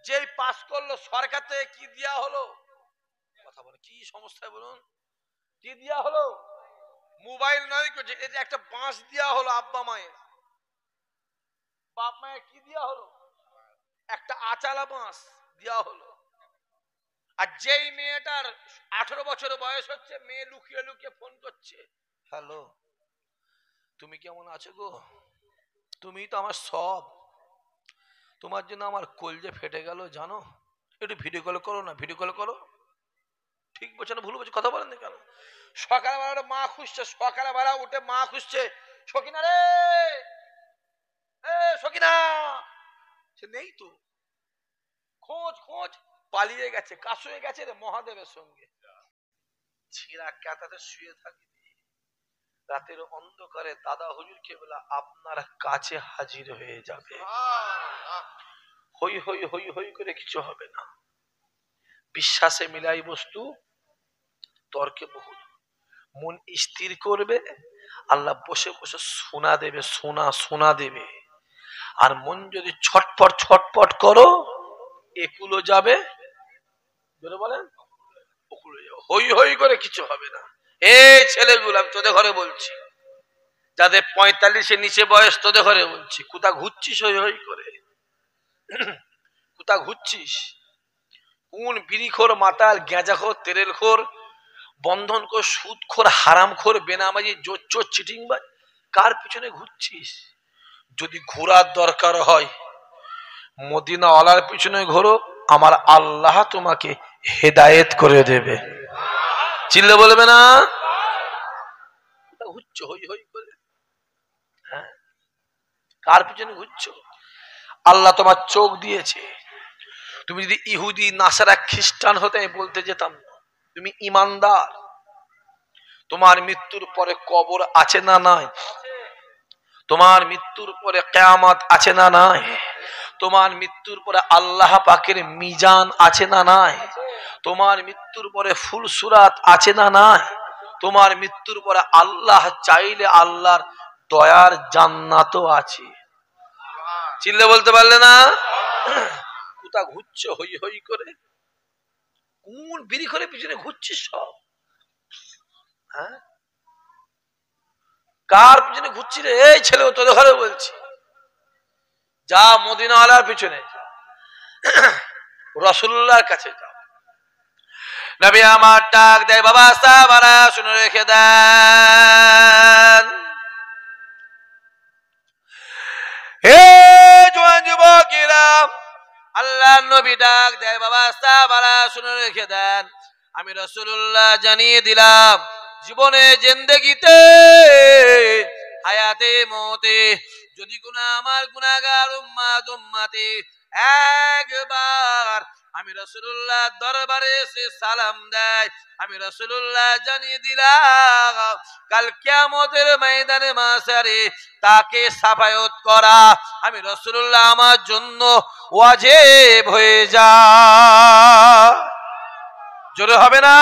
যেই পাস করলো সরকার থেকে কি দেয়া হলো? কথা বলে কি সমস্যা বলুন? কি দেয়া হলো? মোবাইল নয়, এটা একটা বাঁশ দেয়া হলো। আব্বা মায়ের, বাপ মায়ের কি দেয়া হলো? একটা আচালা বাঁশ দেয়া হলো। আর যেই মেয়েটার 18 বছর বয়স হচ্ছে, মেয়ে লুকিয়ে লুকিয়ে ফোন করছে, হ্যালো তুমি কেমন আছো গো, তুমি তো আমার সব, তোমার জন্য আমার কলজে ফেটে গেল জানো, একটু ভিডিও কল করো না, ভিডিও কল করো। ঠিক বলছে না ভুল বলছে? কথা বলেন না কেন? সকালবেলা মা খুঁজছে, সকালবেলা উঠে মা খুঁজছে, সকিনা রে, সকিনা, সে নেই তো, খোঁজ খোঁজ, পালিয়ে গেছে, কাশুয়ে গেছে রে মহাদেবের সঙ্গে। ছিঁড়া কাঁথাতে শুয়ে থাকি, রাতের অন্ধকারে দাদা হুজুরকে বলে আপনার কাছে হাজির হয়ে যাবে। হই হই হই হই করে কিছু হবে না। বিশ্বাসে মিলাই বস্তু, তর্কে বহু। মন স্থির করবে, আল্লাহ বসে বসে সোনা দেবে, সোনা সোনা দেবে। আর মন যদি ছটপট ছটপট করো, একুলো যাবে, বলেন হই হই করে কিছু হবে না। এই ছেলেগুলো আমি তোদের ঘরে বলছি, যাদের 45-এর নিচে বয়স, তোদের ঘরে বলছি, কোথা ঘুরছিস হই হই করে? কোথা ঘুরছিস? কোন বিড়িখোর, মাতাল, গেঁজাখোর, তেরেলখোর, বন্ধনখোর, সুদখোর, হারামখোর, বেনামাজি, জোর চোর, চিটিংবাজ, কার পিছনে ঘুরছিস? যদি ঘোরার দরকার হয় মদিনাওয়ালার পিছনে ঘোরো, আমার আল্লাহ তোমাকে হেদায়েত করে দেবে। চিল্লে বলবে না? ঘুরছো হই হই করে, হ্যাঁ, কার পিছনে ঘুরছো? আল্লাহ তোমার চোখ দিয়েছে। তুমি যদি ইহুদি, নাসারা, খ্রিস্টান হতে, বলতে যেতাম না। তুমি ইমানদার, তোমার মৃত্যুর পরে কবর আছে না নাই? তোমার মৃত্যুর পরে কিয়ামত আছে না নাই? তোমার মৃত্যুর পরে আল্লাহ পাকের মিজান আছে না নাই? তোমার মৃত্যুর পরে ফুলসুরাত আছে না নাই? তোমার মৃত্যুর পরে আল্লাহ চাইলে আল্লাহর দয়ার জান্নাতও আছে। চিল্লে বলতে পারলে না? কোথা ঘুরছো হই হই করে? কোন বিড়ি করে পিছনে ঘুরছিস সব? হ্যাঁ, কার পিছনে ঘুরছি রে? এই ছেলে, তোদের ঘরে বলছি, যা মদিনাওয়ালার পিছনে, রাসূলুল্লাহর কাছে যাও। নবী আমার ডাক দেয়, বাবা সাহাবারা শুনে রেখে দেন, হে জওয়ান যুবকেরা, আল্লাহ নবী ডাক দেয়, বাবা সাহাবারা শুনে রেখে দেন, আমি রাসূলুল্লাহ জানিয়ে দিলাম, জীবনে জিন্দেগিতে, হায়াতে মতে, যদি কোন আমার গুনাহগার উম্মতি একবার আমি রাসূলুল্লাহ দরবারে এসে সালাম দেয়, আমি রাসূলুল্লাহ জানিয়ে দিলাম, কাল কিয়ামতের ময়দানে মাশারে তাকে সাফায়াত করা আমি রাসূলুল্লাহ আমার জন্য ওয়াজিব হয়ে যায়। জোরে হবে না?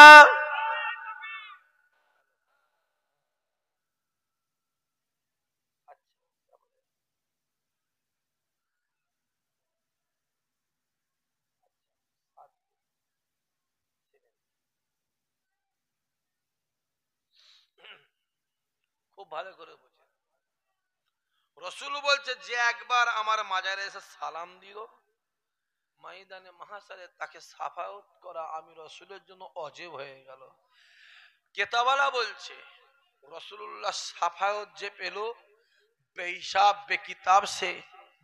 খুব ভালো করে বুঝে, রাসূল বলছে যে একবার আমার মাজারে এসে সালাম দিল, ময়দানে মাহশারে তাকে সাফায়াত করা আমি রাসূলের জন্য ওয়াজিব হয়ে গেল। কেতাবালা বলছে রাসূলুল্লাহ সাফায়াত যে পেল, বেহিসাব বেকিতাব সে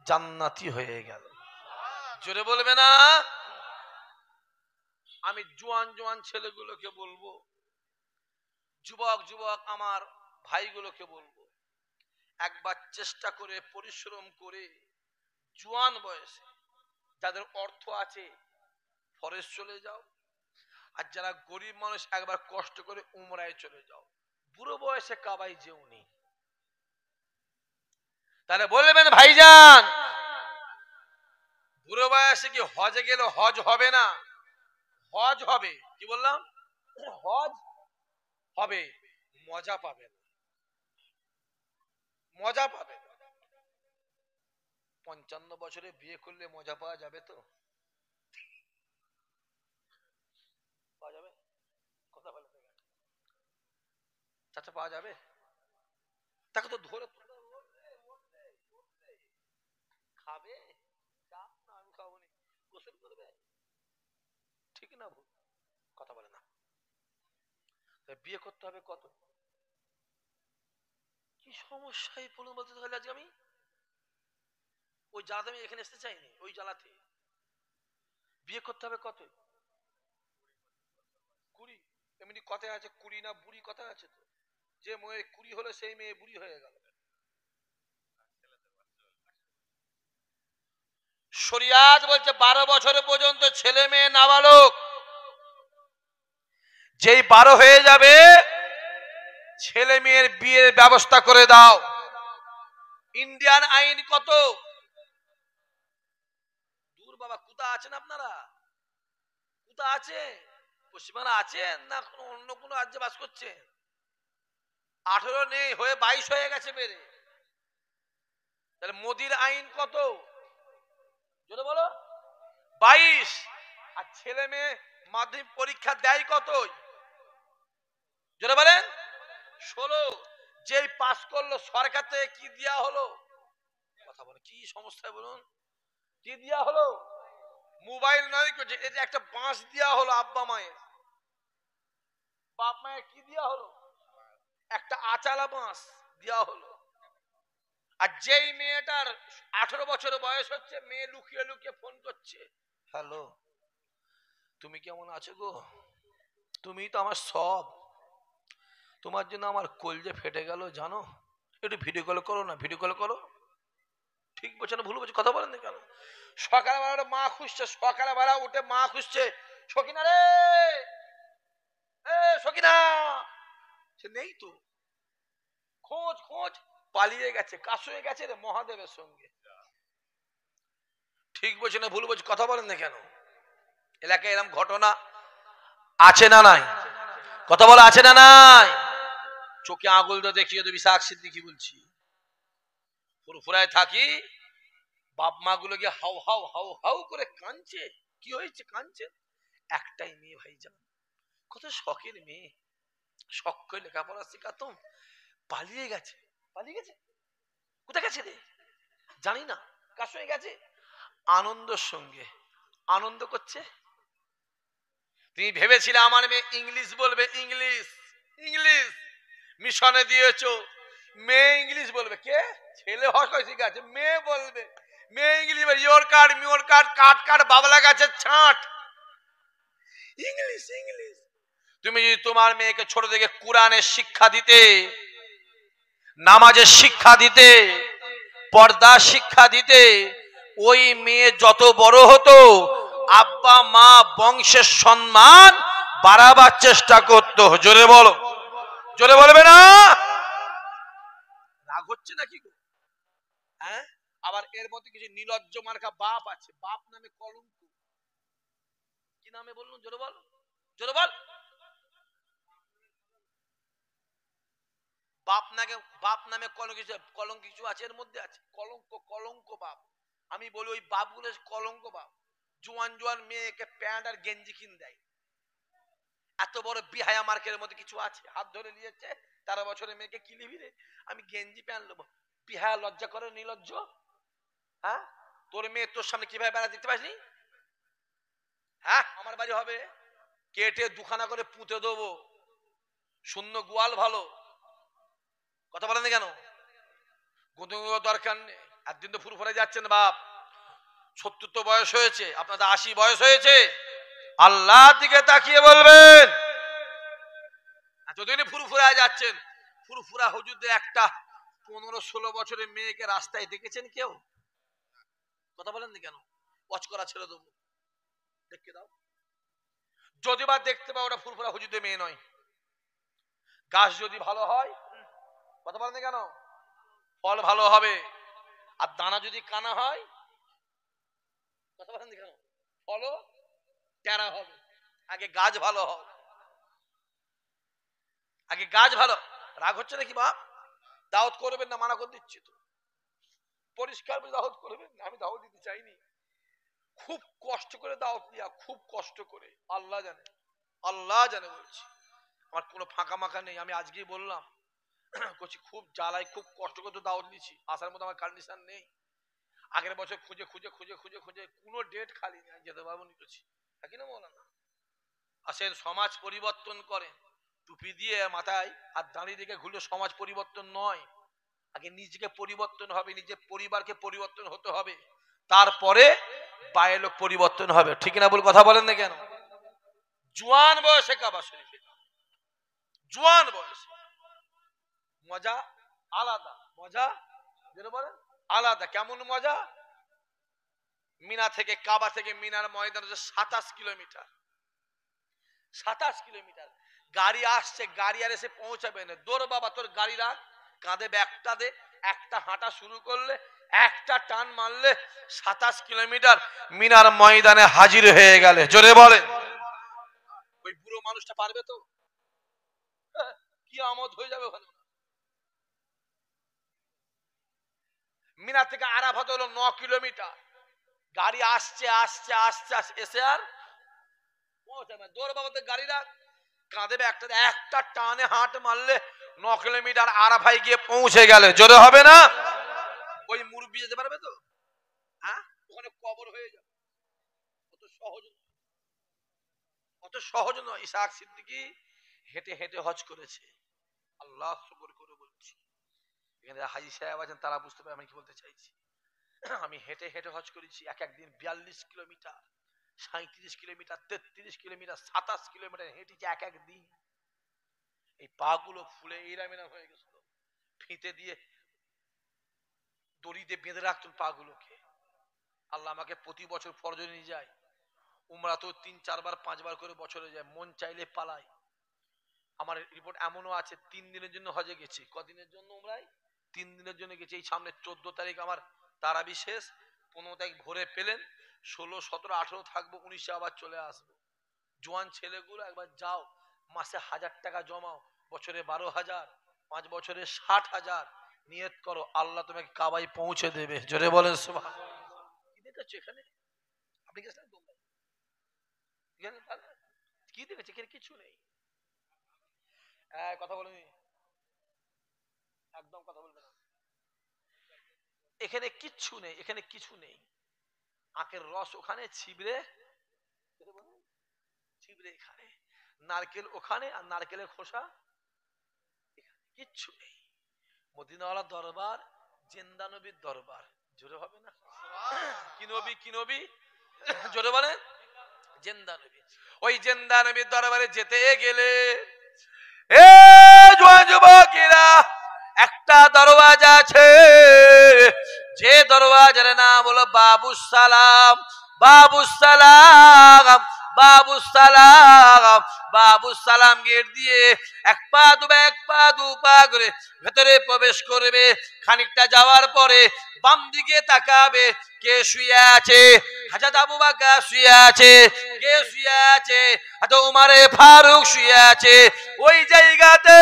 জান্নাতি হয়ে গেল। জোরে বলবে না? আমি জোয়ান জোয়ান ছেলেগুলোকে বলবো, যুবক যুবক আমার ভাইগুলোকে বলবো, একবার চেষ্টা করে পরিশ্রম করে জোয়ান বয়সে যাদের অর্থ আছে ফরেজ চলে যাও, আর যারা গরিব মানুষ একবার কষ্ট করে উমরায় চলে যাও। বুড়ো বয়সে কাবাই যেও নি। তাহলে বলবেন ভাইজান বুড়ো বয়সে কি হজে গেলে হজ হবে না? হজ হবে। কি বললাম? হজ হবে, মজা পাবে না, মজা পাবে না। 55 বছরে বিয়ে করলে মজা পাওয়া যাবে তো? চাচা পাওয়া যাবে? তাকে তো ধরে খাবে, না আমি খাবো নি, গোসল করবে, ঠিক না ভুল? কথা বলে না। বিয়ে করতে হবে কত? কি সমস্যায় পড়ুন বলতে তাহলে আজকে আমি ওই জ্বালাতে আমি এখানে আসতে চাইনি, ওই জ্বালাতে। বিয়ে করতে হবে কত? 20। এমনি কথায় আছে 20 না বুড়ি, কথা আছে তো, যে মেয়ে 20 হলে সেই মেয়ে বুড়ি হয়ে গেল। শরিয়াত বলছে 12 বছর পর্যন্ত ছেলে মেয়ে নাবালক, যেই 12 হয়ে যাবে ছেলে মেয়ের বিয়ের ব্যবস্থা করে দাও। ইন্ডিয়ান আইন কত দূর বাবা, কোথা আছেন আপনারা? কোথা আছে? পশ্চিমবাংলা আছেন না অন্য কোনো রাজ্যে বাস করছেন? 18 নেই, হয়ে 22 হয়ে গেছে বেড়ে। তাহলে মোদির আইন কত? যদি বলো 22। আর ছেলে মেয়ে মাধ্যমিক পরীক্ষা দেয় কত? যদি বলেন 16। যেই পাস করলো সরকার থেকে কি দেয়া হলো? কথা বলে কি সমস্যা বলুন? কি দেয়া হলো? মোবাইল নয়, এটা একটা বাঁশ দেয়া হলো আব্বা মায়ের। বাপ মায়ের কি দেয়া হলো? একটা আচালা বাঁশ দেওয়া হলো। আর যেই মেয়েটার 18 বছর বয়স হচ্ছে, মেয়ে লুকিয়ে লুকিয়ে ফোন করছে, হ্যালো তুমি কেমন আছো গো, তুমি তো আমার সব, তোমার জন্য আমার কলজে ফেটে গেল জানো, একটু ভিডিও কল করো না, ভিডিও কল করো। ঠিক বলছে না ভুল বলছে? কথা বলেন না কেন? সকালবেলা মা খুঁজছে, সকালবেলা উঠে মা খুঁজছে, সকিনা রে, সকিনা, সে নেই তো, খোঁজ খোঁজ, পালিয়ে গেছে, কাশুয়ে গেছে রে মহাদেবের সঙ্গে। ঠিক বলছে না ভুল বলছে? কথা বলেন না কেন? এলাকায় এরকম ঘটনা আছে না নাই? কথা বলা আছে না নাই? চোখে আঙুল তো দেখিয়ে দেবি, শাক সিদ্দিকি বলছি, ফুরফুরায় থাকি, বাপ মা গুলো গিয়ে হাউ হাউ হাউ হাউ করে কাঁদছে। কি হয়েছে কাঁদছে? একটাই মেয়ে ভাইজান, কত শখের মেয়ে, শখ করে লেখাপড়া শেখাতাম, পালিয়ে গেছে। পালিয়ে গেছে কোথায় গেছে রে জানি না, কার সঙ্গে গেছে? আনন্দের সঙ্গে আনন্দ করছে। তুমি ভেবেছিলে আমার মেয়ে ইংলিশ বলবে? ইংলিশ ইংলিশ মিশনে দিয়েছো, মেয়ে ইংলিশ বলবে? কে ছেলে ভাষা শিখে আছে, মেয়ে বলবে, মেয়ে ইংলিশ বলবে, ইয়োর কার্ড মিওর কার্ড কাট কাট বাবলা গাছে ছাঁট, ইংলিশ ইংলিশ। তুমি যদি তোমার মেয়েকে ছোট থেকে কোরআনের শিক্ষা দিতে, নামাজের শিক্ষা দিতে, পর্দা শিক্ষা দিতে, ওই মেয়ে যত বড় হতো আব্বা মা বংশের সম্মান বাড়াবার চেষ্টা করতো। জোরে বলো, জোরে বলবে না? রাগ হচ্ছে নাকি গো? হ্যাঁ, আবার এর মধ্যে কিছু নির্লজ্জ মার্কা বাপ আছে, বাপ নামে কলঙ্ক। কি নামে বলুন? জোরে বল, জোরে বল। বাপ নামে কলঙ্ক কিছু আছে, এর মধ্যে আছে কলঙ্ক, কলঙ্ক বাপ। আমি বলি ওই বাপগুলো কলঙ্ক বাপ। জোয়ান জোয়ান মেয়েকে প্যান্ট আর গেঞ্জি কিন দেয়। এত বড় বিহায়া মার্কের মধ্যে কিছু আছে, হাত ধরে নিয়েছে 13 বছরের মেয়েকে, কি নিবি রে? আমি গেঞ্জি প্যান্ট নেবো। বিহায়া লজ্জা করে নির্লজ্জ? হ্যাঁ, তোর মেয়ে তোর সামনে কিভাবে বেড়া দিতে পারিস? হ্যাঁ, আমার বাড়ি হবে, কেটে দুখানা করে পুঁতে দেবো, শূন্য গোয়াল ভালো। কথা বলেন না কেন? দরকার নেই। একদিন তো ফুরফুরে যাচ্ছেন বাপ, 70 তো বয়স হয়েছে, আপনাদের 80 বয়স হয়েছে, আল্লাহর দিকে তাকিয়ে বলবেন, যতদিন ফুরফুরায় যাচ্ছেন, ফুরফুরা হুজুরদের একটা 15-16 বছরের মেয়েকে রাস্তায় দেখেছেন কেউ? কথা বলেন না কেন? ওয়াচ করা ছেড়ে দেবো, দেখতে দাও। যদি বা দেখতে পাও, ওটা ফুরফুরা হুজুরদের মেয়ে নয়। গাছ যদি ভালো হয়, কথা বলেন না কেন, ফল ভালো হবে। আর দানা যদি কানা হয়, কথা বলেন না কেন, ফলও টেরা হবে। আগে গাছ ভালো হবে, আগে গাছ ভালো। রাগ হচ্ছে নাকি বাপ? দাওয়াত করবেন না, মানা করে দিচ্ছি তো, পরিষ্কার দাওয়াত করবেন না। আমি দাওয়াত দিতে চাইনি, খুব কষ্ট করে দাওয়াত দিয়া, খুব কষ্ট করে, আল্লাহ জানে, আল্লাহ জানে বলছি। আমার কোনো ফাঁকা মাখা নেই। আমি আজকেই বললাম করছি, খুব জ্বালাই, খুব কষ্ট করে দাওয়াত দিচ্ছি, আসার মতো আমার কন্ডিশন নেই। আগের বছর খুঁজে খুঁজে খুঁজে খুঁজে খুঁজে কোনো ডেট খালি নেই, যেতে পারবো নি করছি, থাকি না মৌলানা। আসেন সমাজ পরিবর্তন করেন, টুপি দিয়ে মাথায় আর দাঁড়িয়ে দিকে ঘুরলে সমাজ পরিবর্তন নয়। আগে নিজেকে পরিবর্তন হবে, নিজের পরিবারকে পরিবর্তন হতে হবে, তারপরে বাইরের লোক পরিবর্তন হবে। ঠিক না বল, কথা বলেন না কেন? জোয়ান বয়সে কাবা শরীফে, জোয়ান বয়সে মজা আলাদা, মজা যেটা বলেন আলাদা। কেমন মজা? মিনা থেকে, কাবা থেকে মিনার ময়দান হচ্ছে 27 কিলোমিটার, 27 কিলোমিটার। গাড়ি আসছে, গাড়ি আর এসে পৌঁছাবে না। দৌড় বাবা, তোর গাড়ি রাখ, কাঁধে ব্যাগটা দে, একটা হাঁটা শুরু করলে, একটা টান মারলে 27 কিলোমিটার মিনার ময়দানে হাজির হয়ে গেলে। জোরে বলে, ওই বুড়ো মানুষটা পারবে তো? কি আমদ হয়ে যাবে ওখানে। মিনা থেকে আরাফাত হলো 9 কিলোমিটার। গাড়ি আসছে আসছে আসছে এসে আর পৌঁছাবে। দৌড় বাবা, তোর গাড়ি রাখ, কাঁধে একটা টানে হাঁট মারলে 9 কিলোমিটার আরাফায় গিয়ে পৌঁছে গেলে। জোরে হবে না? ওই মুরব্বি যেতে পারবে তো? হ্যাঁ, ওখানে কবর হয়ে যাবে। অত সহজ, অত সহজ নয়। ইসহাক সিদ্দিকী হেঁটে হেঁটে হজ করেছে। আল্লাহ শুকর করে বলছি, এখানে হাজী সাহেব আছেন, তারা বুঝতে পারে আমি কি বলতে চাইছি। আমি হেঁটে হেঁটে হজ করেছি। এক একদিন 42 কিলোমিটার, 37 কিলোমিটার, 33 কিলোমিটার, 27 কিলোমিটার হেঁটেছি এক একদিন। এই পা গুলো ফুলে এইরামেরা হয়ে গেছিল, ফিতে দিয়ে দড়ি দিয়ে বেঁধে রাখতেন পা গুলোকে। আল্লাহ আমাকে প্রতি বছর ফরজে নিয়ে যায়। উমরা তো 3-4 বার 5 বার করে বছরে যায়, মন চাইলে পালাই। আমার রিপোর্ট এমনও আছে 3 দিনের জন্য হজে গেছি। কদিনের জন্য উমরায়? 3 দিনের জন্য গেছি। এই সামনে 14 তারিখ আমার তারাবি শেষ, 15 তারিখ ভোরে পেলেন, 16, 17, 18 থাকবো, 19 আবার চলে আসবো। জোয়ান ছেলেগুলো একবার যাও, মাসে 1000 টাকা জমাও, বছরে 12,000, 5 বছরে 60,000, নিয়ত করো আল্লাহ তোমাকে কাবায় পৌঁছে দেবে। জোরে বলেন সুবহানাল্লাহ। কি দেখেছো এখানে? আপনি গেছেন তো? কি দেখেছি? এখানে কিছু নেই। কথা বলেনি, একদম কথা বলবে না। এখানে কিচ্ছু নেই, এখানে কিছু নেই। আখের রস ওখানে ছিবড়ে, ছিবড়ে এখানে, নারকেল ওখানে, আর নারকেলের খোসা এখানে, কিচ্ছু নেই। মদিনাওয়ালা দরবার জিন্দা নবীর দরবার। জোরে হবে না? কি নবী, কি নবী? জোরে বলেন, জিন্দা নবী। ওই জিন্দা নবীর দরবারে যেতে গেলে এ জোয়ান যুবকেরা, একটা দরওয়াজা আছে, যে দরওয়াজার নাম হলো বাবুস সালাম। বাবুস সালাম, বাবুস সালাম, বাবুস সালাম গেট দিয়ে এক পা দু পা করে ভেতরে প্রবেশ করবে। খানিকটা যাওয়ার পরে বাম দিকে তাকাবে, কে শুয়ে আছে? হযরত আবু বকর শুয়ে আছে। কে শুয়ে আছে? হযরত ওমর ফারুক শুয়ে আছে। ওই জায়গাতে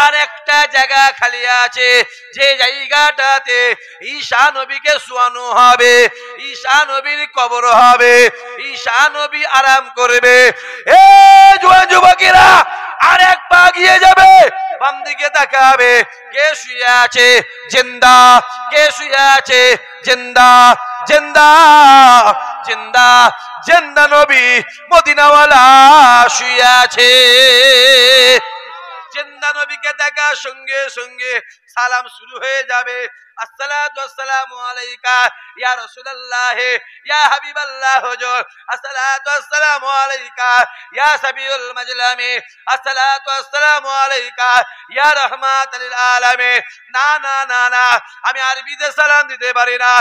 আর একটা জায়গা খালি আছে, যে জায়গাটাতে ঈসা নবীকে শোয়ানো হবে, ঈসা নবীর কবর হবে, ঈসা নবী আরাম করবে। এ জোয়ান যুবকেরা, আর এক পা গিয়ে যাবে, বাম দিকে তাকাবে, কে শুয়ে আছে? জিন্দা। কে শুয়ে আছে? জিন্দা। জিন্দা, জিন্দা, জিন্দা নবী মদিনাওয়ালা শুয়ে আছে। জিন্দা নবীকে দেখার সঙ্গে সঙ্গে সালাম শুরু হয়ে যাবে। আসসালাতু ওয়াসসালামু আলাইকা ইয়া রাসূলুল্লাহ, ইয়া হাবিবাল্লাহ হুজুর। আসসালাতু ওয়াসসালামু আলাইকা ইয়া সাবিউল মাজলামি। আসসালাতু ওয়াসসালামু আলাইকা ইয়া রাহমাতাল লিল আলামিন। না না না না, আমি আরবিতে সালাম দিতে পারি না।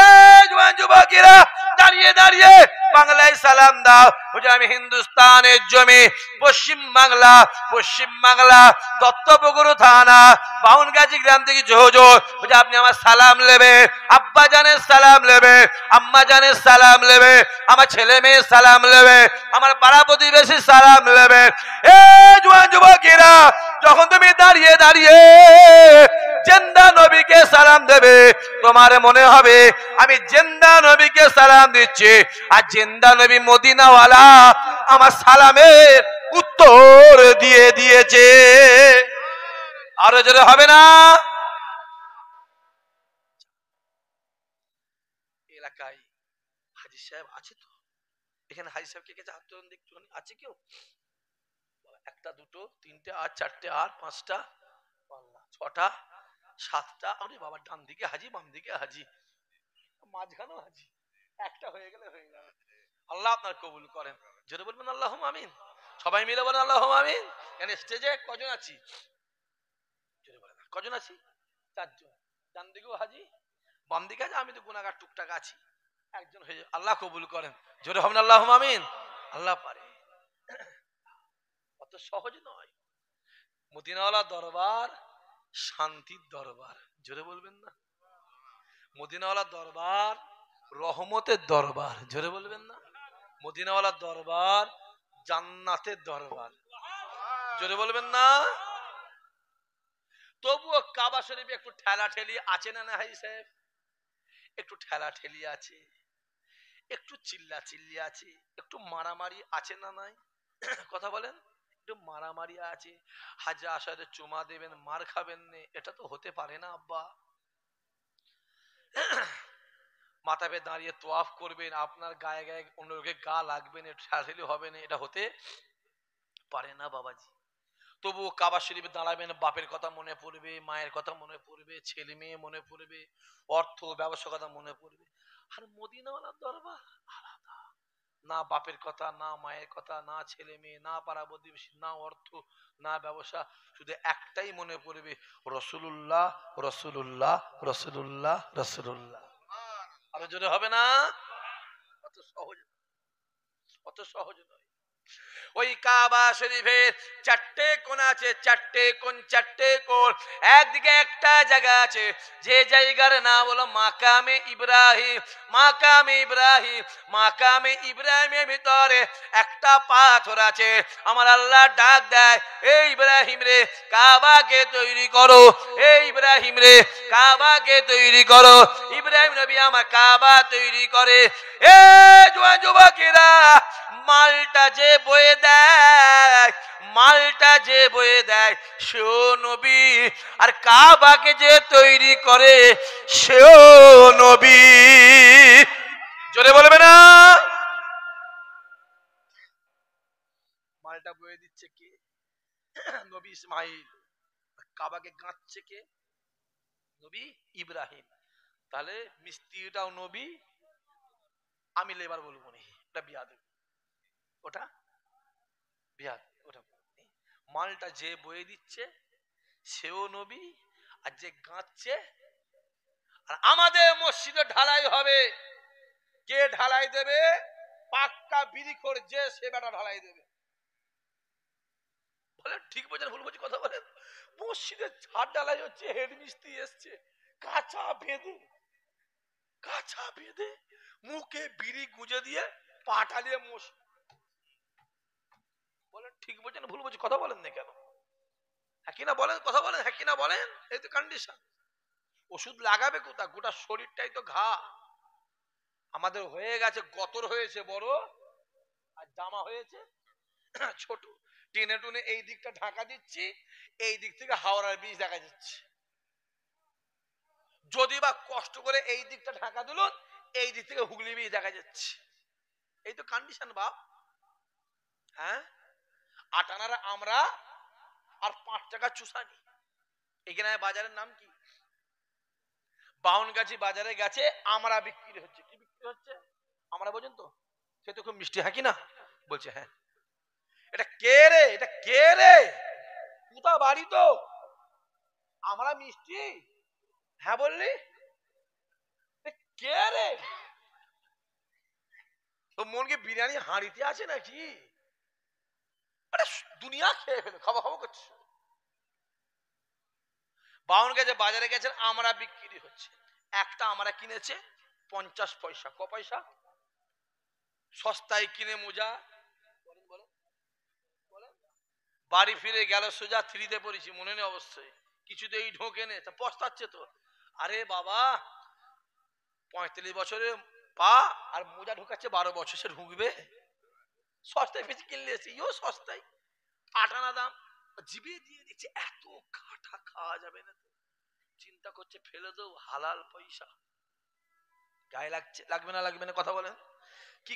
এই জওয়ান যুবকেরা, দাঁড়িয়ে দাঁড়িয়ে বাংলায় সালাম দাও। হুজুর আমি হিন্দুস্তানের জমি, পশ্চিম বাংলা, পশ্চিম বাংলা দত্তপুকুর থানা বাউনগাজী গ্রাম থেকে হুজুর, আপনি আমার সালাম নেবে, আব্বা জানের সালাম নেবে, আম্মা জানের সালাম নেবে, আমার ছেলে মেয়ের সালাম নেবে, আমার পাড়া প্রতিবেশীর সালাম নেবে। এ জওয়ান যুবকেরা, যখন তুমি দাঁড়িয়ে দাঁড়িয়ে জিন্দা নবীকে সালাম দেবে, তোমার মনে হবে আমি জিন্দা নবীকে সালাম দিচ্ছি, আর জিন্দা নবী মদিনাওয়ালা আমার সালামের উত্তর দিয়ে দিয়েছে। আরো জোরে হবে না? এলাকায় হাজি সাহেব আছে তো? এখানে হাজি সাহেব কে কে হাত তোলেন দেখতে, আছে কেউ? একটা, দুটো, তিনটে, আর চারটে, আর পাঁচটা, ছটা, সাতটা। আরে বাবা, ডান দিকে হাজি, বাম দিকে হাজি, মাঝখানেও হাজি। একটা হয়ে গেলে হয়ে যাবে। আল্লাহ আপনার কবুল করেন। জোরে বলবেন আল্লাহুম্মা আমিন। সবাই মিলে বলেন আল্লাহুম্মা আমিন। এখানে স্টেজে কজন আছি? জোরে বলেন, কজন আছি? চারজন। ডান দিকেও হাজি, বাম দিকে হাজি, আমি তো গুনাহগার টুকটাক আছি। একজন হয়ে যাবে। আল্লাহ কবুল করেন। জোরে হবেন আল্লাহুম্মা আমিন। আল্লাহ পারে, অত সহজ নয়। মদিনাওয়ালা দরবার শান্তির দরবার। জোরে বলবেন না? মদিনাওয়ালা দরবার রহমতের দরবার। জোরে বলবেন না? মদিনাওয়ালা দরবার জান্নাতের দরবার। জোরে বলবেন না? তবুও কাবা শরীফে একটু ঠেলা ঠেলি আছে না না হাজি সাহেব? একটু ঠেলা ঠেলি আছে, একটু চিল্লা চিল্লি আছে, একটু মারামারি আছে না নাই? কথা বলেন। একটু মারামারি আছে। হাজা আসাদে চুমা দেবেন, মার খাবেন না, এটা তো হতে পারে না আব্বা। মাথা পেয়ে দাঁড়িয়ে তোয়াফ করবেন, আপনার গায়ে গায়ে অন্য লোকের গা লাগবে না, ঠেলাঠেলি হবে না, এটা হতে পারে না বাবাজি। তবুও কাবা শরীফে দাঁড়াবেন, বাপের কথা মনে পড়বে, মায়ের কথা মনে পড়বে, ছেলে মেয়ে মনে পড়বে, অর্থ ব্যবসার কথা মনে পড়বে। আর মদিনাওয়ালার দরবার আলাদা। না বাপের কথা, না মায়ের কথা, না ছেলে মেয়ে, না পাড়া প্রতিবেশী, না অর্থ, না ব্যবসা, শুধু একটাই মনে পড়বে, রসুলুল্লাহ রসুলুল্লাহ রসুলুল্লাহ রসুলুল্লাহ। আরো জোরে হবে না? অত সহজ, অত সহজ নয়। ওই কাবা শরীফের চারটে কোণ আছে, চারটে কোণ, চারটে কোণ। একদিকে একটা জায়গা আছে, যে জায়গার নাম হলো মাকামে ইব্রাহিম। মাকামে ইব্রাহিম, মাকামে ইব্রাহিমের ভিতরে একটা পাথর আছে। আমার আল্লাহ ডাক দেয়, এই ইব্রাহিম রে, কাবাকে তৈরি করো। এই ইব্রাহিম রে, কাবাকে তৈরি করো। ইব্রাহিম নবী আমার কাবা তৈরি করে। এ যুবকেরা, মালটা যে বয়ে দেয়, মালটা যে বয়ে দেয় সেও নবী, আর কাবাকে যে তৈরি করে সেও নবী। জোরে বলবে না? মালটা বয়ে দিচ্ছে কে? নবী ইসমাইল। কাবাকে গাঁথছে কে? নবী ইব্রাহিম। তাহলে মিস্ত্রিটাও নবী, আমি লেবার বলবো নি, এটা বিয়াদব। ওটা বিয়াদব, ওটা মালটা যে বয়ে দিচ্ছে সেও নবী, আর যে গাঁথছে। আর আমাদের মসজিদে ঢালাই হবে, কে ঢালাই দেবে? পাক্কা বিড়িখোর যে, সে বেটা ঢালাই দেবে। বলেন ঠিক বলছেন ভুল বলছি? কথা বলেন। মসজিদে ছাদ ঢালাই হচ্ছে, হেড মিস্ত্রি এসছে, কাঁচা বেঁধে, কাঁচা বেঁধে মুখে বিড়ি গুঁজে দিয়ে পা টালিয়ে মসজিদ। বলেন ঠিক বলছেন ভুল বলছি? কথা বলেন না কেন? হ্যাঁ কিনা বলেন, কথা বলেন, হ্যাঁ কিনা বলেন। এই তো কন্ডিশন। ওষুধ লাগাবে কোথা? গোটা শরীরটাই তো ঘা। আমাদের হয়ে গেছে, গতর হয়েছে বড়, আর জামা হয়েছে ছোট। টেনে টুনে এই দিকটা ঢাকা দিচ্ছি, এই দিক থেকে হাওড়ার ব্রিজ দেখা যাচ্ছে। যদি বা কষ্ট করে এই দিকটা ঢাকা দিল, এই দিক থেকে হুগলি ব্রিজ দেখা যাচ্ছে। এই তো কন্ডিশন বাপ। হ্যাঁ, আটানারা আমরা, আর 5 টাকা চুষানি। এখানে বাজারের নাম কি? বাউনগাছি বাজারে গেছে, আমরা বিক্রি হচ্ছে। কি বিক্রি হচ্ছে? আমরা বোঝেন তো? সে তো খুব মিষ্টি, হ্যাঁ কি না? বলছে হ্যাঁ। এটা কে রে? এটা কে রে? কোথা বাড়ি তো? আমরা মিষ্টি, হ্যাঁ বললি? কে রে? তো মন কি বিরিয়ানি হাঁড়িতে আছে নাকি? দুনিয়া খেয়ে ফেলে, খাওয়া খাওয়া করছে। বাউন গেছে বাজারে গেছেন, আমরা বিক্রি হচ্ছে। একটা আমরা কিনেছে 50 পয়সা। ক পয়সা? সস্তায় কিনে মোজা, বাড়ি ফিরে গেল সোজা 3-তে পড়েছি, মনে নেই অবশ্যই, কিছুতেই ঢোকে নে, তা পস্তাচ্ছে তো। আরে বাবা, 35 বছরে পা, আর মোজা ঢোকাচ্ছে 12 বছর, সে ঢুকবে? সস্তায় বেশি কিনলে এসে, ইও সস্তায়। 8 আনা দাম, জিভে দিয়ে দিচ্ছে, এত কাটা খাওয়া যাবে না তো, চিন্তা করছে ফেলে দেবো, হালাল পয়সা, গায়ে লাগছে, লাগবে না লাগবে না কথা বলেন, কি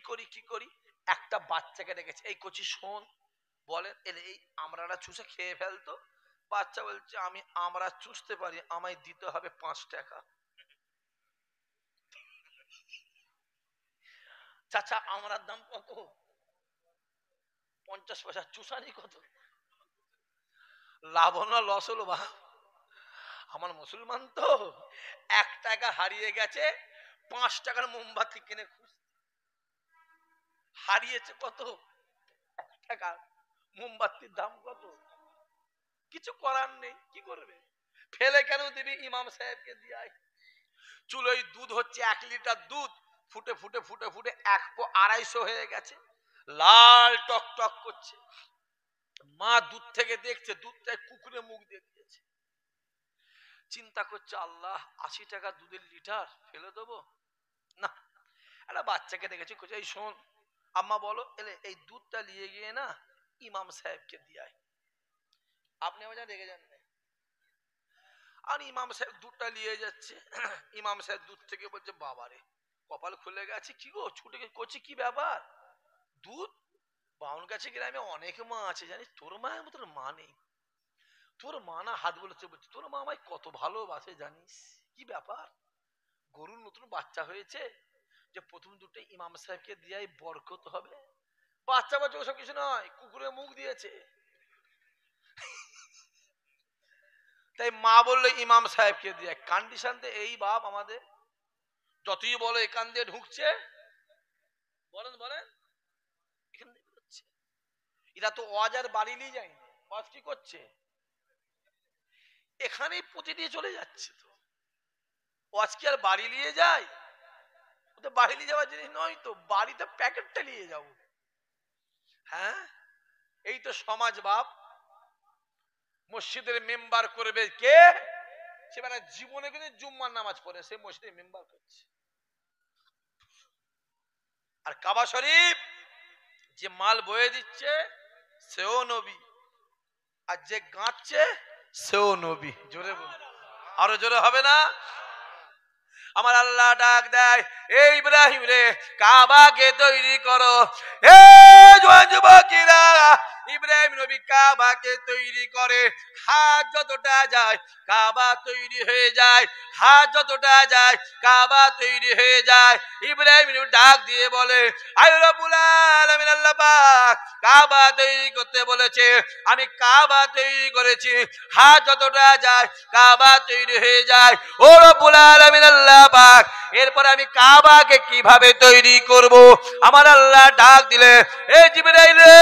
করি, একটা বাচ্চাকে রেখেছে, এই কচি শোন, বলেন এলে এই আমরাটা চুষে খেয়ে ফেলতো, বাচ্চা বলছে আমি আমরা চুষতে পারি, আমায় দিতে হবে 5 টাকা। চাচা আমরার দাম কত? 50 পয়সা, চুষানি কত? লাভ না লস হলো বা? আমার মুসলমান তো 1 টাকা হারিয়ে গেছে, 5 টাকার মোমবাতি কিনে খুঁজছে, হারিয়েছে কত? 1 টাকা। মোমবাতির দাম কত? কিছু করার নেই, কি করবে, ফেলে কেন দিবি, ইমাম সাহেবকে দিয়ে চুলোয় দুধ হচ্ছে 1 লিটার দুধ, ফুটে ফুটে ফুটে ফুটে 1.250 হয়ে গেছে, লাল টক টক করছে, মা দুধ থেকে দেখছে, দুধটা কুকুরে মুখ দিয়ে দিয়েছে, চিন্তা করছে আল্লাহ 80 টাকা দুধের লিটার ফেলে দেবো না, একটা বাচ্চাকে দেখেছি, এই শোন আম্মা বলো এলে এই দুধটা নিয়ে গিয়ে না ইমাম সাহেবকে দিয়ে আপনি আমার রেগে যান না, আর ইমাম সাহেব দুধটা নিয়ে যাচ্ছে, ইমাম সাহেব দুধ থেকে বলছে বাবারে কপাল খুলে গেছে, কি গো ছুটে করছে, কি ব্যাপার, দুধ, বাউন গাছে গ্রামে অনেক মা আছে জানিস, তোর মায়ের মতো মা নেই, তোর মা না হাত বলেছে, বলছে তোর মা আমায় কত ভালোবাসে জানিস, কি ব্যাপার, গরুর নতুন বাচ্চা হয়েছে, যে প্রথম দুটো ইমাম সাহেবকে দিয়ে বরকত হবে, বাচ্চা বাচ্চা ওসব কিছু নয়, কুকুরে মুখ দিয়েছে, তাই মা বললো ইমাম সাহেবকে দিয়ে, কন্ডিশন এই বাপ আমাদের, যতই বলো এখান দিয়ে ঢুকছে, বলেন বলেন এখান দিয়ে বেরোচ্ছে, এরা তো ওয়াজ আর বাড়ি নিয়ে যায়নি, ওয়াজ কি করছে এখানেই পুঁতে দিয়ে চলে যাচ্ছে, তো ওয়াজ কি আর বাড়ি নিয়ে যায়, ওদের বাড়ি নিয়ে যাওয়ার জিনিস নয় তো, বাড়িতে প্যাকেটটা নিয়ে যাব, হ্যাঁ এই তো সমাজ বাপ, মসজিদের মেম্বার করবে কে, সে মানে জীবনে কিন্তু জুম্মার নামাজ পড়ে, সে মসজিদের মেম্বার করছে, আর কাবা শরীফ যে মাল বয়ে দিচ্ছে সেও নবী, আর যে গাঁচ্ছে সেও নবী, জোরে বল, আরো জোরে হবে না, আমার আল্লাহ ডাক দেয় এই ইব্রাহিম রে কাবাকে তৈরি করো, এ জোয়ান যুবকেরা, ইব্রাহিম নবী কাবাকে তৈরি করে, হাত যতটা যায় কাবা তৈরি হয়ে যায়, হাত যতটা যায় কাবা তৈরি হয়ে যায়, ইব্রাহিম নবী ডাক দিয়ে বলে আয় রব্বুল আলামিন আল্লাহ পাক কাবা তৈরি করতে বলেছে, আমি কাবা তৈরি করেছি, হাত যতটা যায় কাবা তৈরি হয়ে যায়, ও রব্বুল আলামিন আল্লাহ পাক এরপর আমি কাবাকে কিভাবে তৈরি করব, আমার আল্লাহ ডাক দিলে এই জিবরাইল রে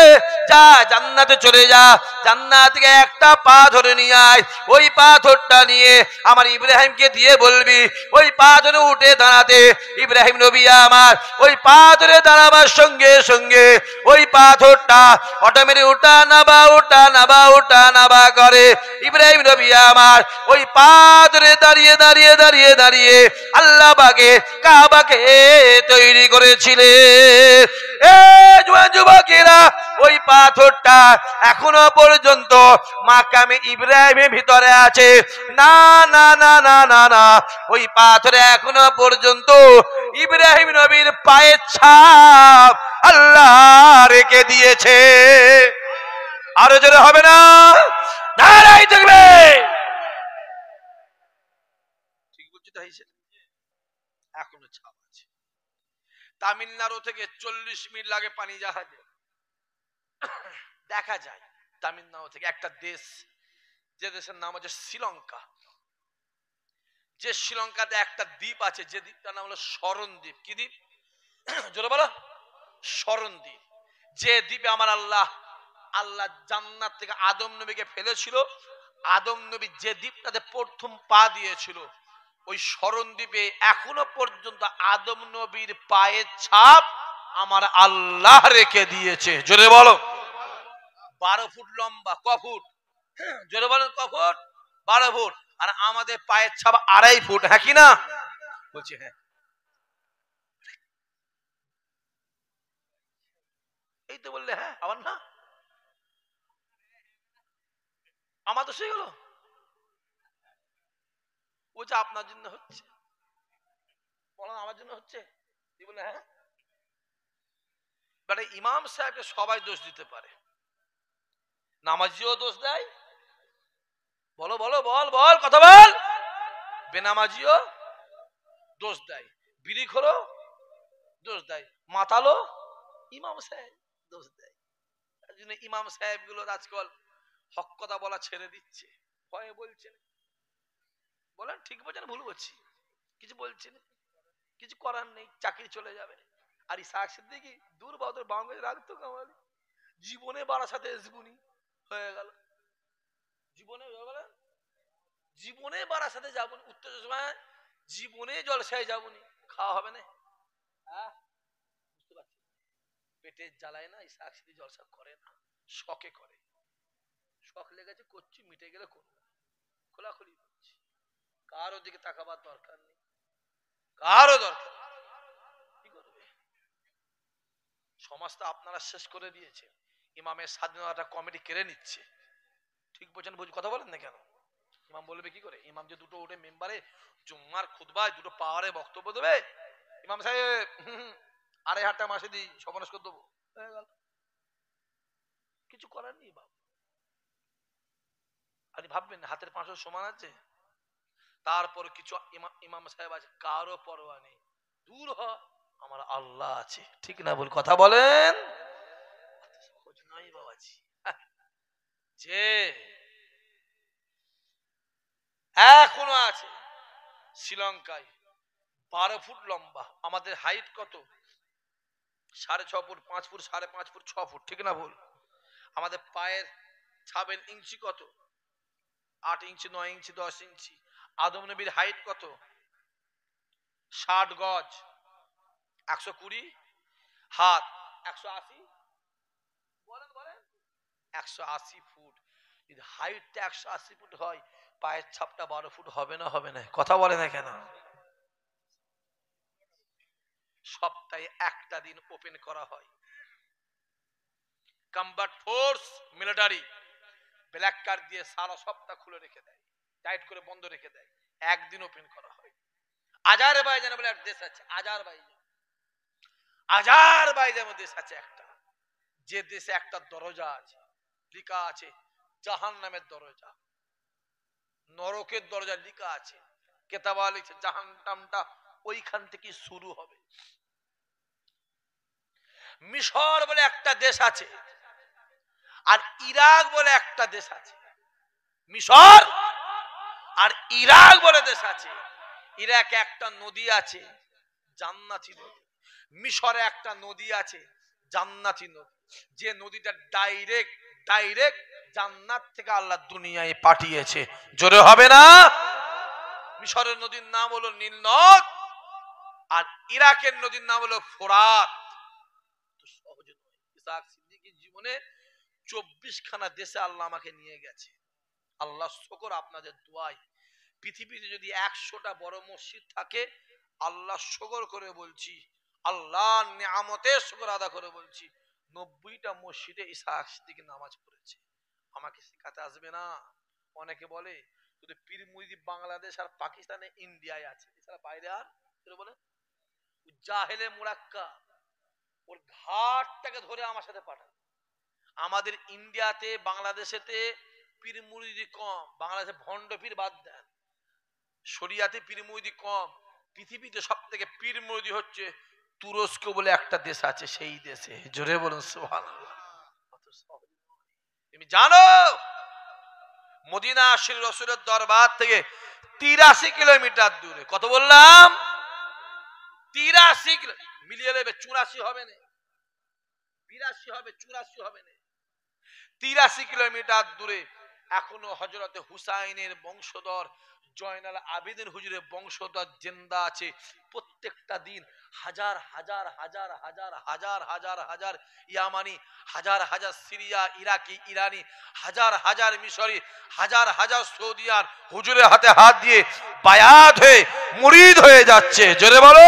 যা জান্নাতে চলে যা, জান্নাত থেকে একটা পাথর নিয়ে আয়, ওই পাথরটা নিয়ে আমার ইব্রাহিমকে দিয়ে বলবি ওই পাথরে উঠে দাঁড়াতে, ইব্রাহিম নবী আমার ওই পাথরে দাঁড়াবার সঙ্গে সঙ্গে ওই পাথরটা অটোমেটিক উঠা নাবা উঠা নাবা উঠা নাবা করে, ইব্রাহিম নবী আমার ওই পাথরে দাঁড়িয়ে দাঁড়িয়ে দাঁড়িয়ে দাঁড়িয়ে আল্লাহ পাকে কাবাকে তৈরি করেছিলেন, এ জওয়ান যুবকেরা ওই পাথরটা এখনো পর্যন্ত মাকামে ইব্রাহিমের ভিতরে আছে, না না না না না না, ওই পাথরে এখনো পর্যন্ত ইব্রাহিম নবীর পায়ের ছাপ আল্লাহ রেখে দিয়েছে, আরো জোরে হবে না, নারাই থাকবে, ঠিক বলছি তাই, এখনো ছাপ আছে, তামিলনাড়ু থেকে 40 মিনিট লাগে পানি জাহাজে, দেখা যায় তামিলনাড়ু থেকে একটা দেশ, যে দেশের নাম হচ্ছে শ্রীলঙ্কা, যে শ্রীলঙ্কাতে একটা দ্বীপ আছে, যে দ্বীপটার নাম হলো শরণ দ্বীপ, কি দ্বীপ জোরে বলো, শরণ দ্বীপ, যে দ্বীপে আমার আল্লাহ জান্নাত থেকে আদম নবীকে ফেলেছিল, আদম নবী যে দ্বীপটাতে প্রথম পা দিয়েছিল, ওই শরণ দ্বীপে এখনো পর্যন্ত আদম নবীর পায়ের ছাপ আমার আল্লাহ রেখে দিয়েছে, জোরে বলো, 12 ফুট লম্বা, ক ফুট জোরে বলেন, ক ফুট, 12 ফুট, আর আমাদের পায়ের ছাপ 2.5 ফুট, হ্যাঁ কি না বলছি, হ্যাঁ এই তো বললে, হ্যাঁ আবার না, আমার দোষ হয়ে গেল? ও যে আপনার জন্য হচ্ছে, বলেন আমার জন্য হচ্ছে, বলে হ্যাঁ। বাট ইমাম সাহেবকে সবাই দোষ দিতে পারে, নামাজিও দোষ দেয়, বলো বলো বল বল কথা বল, বেনামাজিও দোষ দেয়, বিড়িখোরও দোষ দেয়, মাতালো ইমাম সাহেব দোষ দেয়। তার জন্য ইমাম সাহেব গুলো আজকাল হক কথা বলা ছেড়ে দিচ্ছে, ভয়ে বলছেন। বলেন ঠিক বলছেন ভুল বলছি? কিছু বলছেন, কিছু করার নেই, চাকরি চলে যাবে। আর ইসাক সিদ্দিকী দূর বাদর বাংলাদেশ রাখতো কামালি, জীবনে বারাসাতে আসবুনি হয়ে গেল, জীবনে জীবনে বারাসাতে যাবনি, উত্তর সময় জীবনে জলসায় যাবনি, খাওয়া হবে না। হ্যাঁ বুঝতে পারছি, পেটের জ্বালায় না ইসাক সিদ্দিকী জলসা করে না, শখে করে, শখ লেগেছে করছি, মিটে গেলে করবো, খোলাখুলি করছি, কারো দিকে তাকাবার দরকার নেই, কারো দরকার। কি করবে? সমাজটা আপনারা শেষ করে দিয়েছে, ইমামের স্বাধীনতা কমিটি কেড়ে নিচ্ছে। ঠিক বলছেন, বুঝ কথা বলেন না কেন? ইমাম বলবে কি করে? ইমাম যে দুটো উঠে মেম্বারে জুম্মার খুতবায় দুটো পাওয়ারে বক্তব্য দেবে, ইমাম সাহেব 2.5 মাসে দিই সমাবেশ করে দেবো, হয়ে গেল, কিছু করার নেই বাবা। আপনি ভাববেন হাতের 500 সমান আছে, তারপর কিছু ইমাম সাহেব আছে কারো পরোয়া নেই, দূর হ, আমার আল্লাহ আছে, ঠিক না বল কথা বলেন? সহজ নয় বাবাজি। যে এখনো আছে শ্রীলঙ্কায় 12 ফুট লম্বা, আমাদের হাইট কত? 6.5 ফুট, 5 ফুট, 5.5 ফুট, 6 ফুট, ঠিক না ভুল? আমাদের পায়ের 7 ইঞ্চি কত? 8 ইঞ্চি, 9 ইঞ্চি, 10 ইঞ্চি। আদম নবীর হাইট কত? 60 গজ, 120 হাত, 180, বলেন বলেন, 180 ফুট। যদি হাইটটা 180 ফুট হয়, পায়ের ছাপটা 12 ফুট হবে না হবে না? কথা বলে না কেন? সপ্তাহে একটা দিন ওপেন করা হয়, combat force military black card দিয়ে সারা সপ্তাহ খুলে রেখে দেয়, টাইট করে বন্ধ রেখে দেয়, একদিন ওপেন করা হয়। আজারবাইজান বলে এক দেশ আছে, আজারবাইজান, আজারবাইজান দেশ আছে একটা, যে দেশে একটা দরজা আছে, লেখা আছে জাহান্নামের দরজা, নরকের দরজা লেখা আছে, কেতাবা লিখছে জাহান্নামটা ওইখান থেকে শুরু হবে। মিশর বলে একটা দেশ আছে, আর ইরাক বলে একটা দেশ আছে, মিশর আর ইরাক বলে দেশ আছে। ইরাকে একটা নদী আছে জান্নাতি নদী, মিশরে একটা নদী আছে জান্নাতি নদী, যে নদীটা ডাইরেক্ট ডাইরেক্ট জান্নাত থেকে আল্লাহ দুনিয়ায় পাঠিয়েছে, জোরে হবে না? মিশরের নদীর নাম হলো নীল নদ, আর ইরাকের নদীর নাম হলো ফোরাত। সহজে নয়, ইসাক সিদ্দিকীর জীবনে 24 খানা দেশে আল্লাহ আমাকে নিয়ে গেছে। আল্লাহ শুকর আপনাদের দোয়ায় পৃথিবীতে যদি 100টা বড় মসজিদ থাকে, আল্লাহ শুকর করে বলছি, আল্লাহর নিয়ামতের শুকর আদা করে বলছি, 90টা মসজিদে ইসাক সিদ্দিকী নামাজ পড়েছে। আমাকে শেখাতে আসবে না? অনেকে বলে শুধু পীর মুরিদ বাংলাদেশ আর পাকিস্তানে ইন্ডিয়ায় আছে, এছাড়া বাইরে আর বলে জাহেলে মুরাক্কা, ওর ঘাটটাকে ধরে আমার সাথে পাঠান। আমাদের ইন্ডিয়াতে বাংলাদেশেতে পীর মুরিদি কম, বাংলাদেশে ভণ্ড পীর বাদ দেন, শরিয়াতে পীর মুরিদি কম। পৃথিবীতে সব থেকে পীর মুরিদি হচ্ছে তুরস্ক বলে একটা দেশ আছে, সেই দেশে, জোরে বলুন সুবহানাল্লাহ। তুমি জানো মদিনা শরীফ রাসূলের দরবার থেকে 83 কিলোমিটার দূরে, কত বললাম? 83 কিলো, মিলিয়ে নেবে 84 হবে না, 82 হবে, 84 হবে না, 83 কিলোমিটার দূরে এখনো হযরতে হুসাইনের বংশধর জয়নাল আবেদিন হুজুরের বংশধর জিন্দা আছে। প্রত্যেকটা দিন হাজার হাজার হাজার হাজার হাজার হাজার হাজার ইয়ামানি, হাজার হাজার সিরিয়া, ইরাকি, ইরানি, হাজার হাজার মিশরি, হাজার হাজার সৌদিয়ান হুজুরের হাতে হাত দিয়ে বায়াত হয়ে মুরিদ হয়ে যাচ্ছে, জোরে বলো।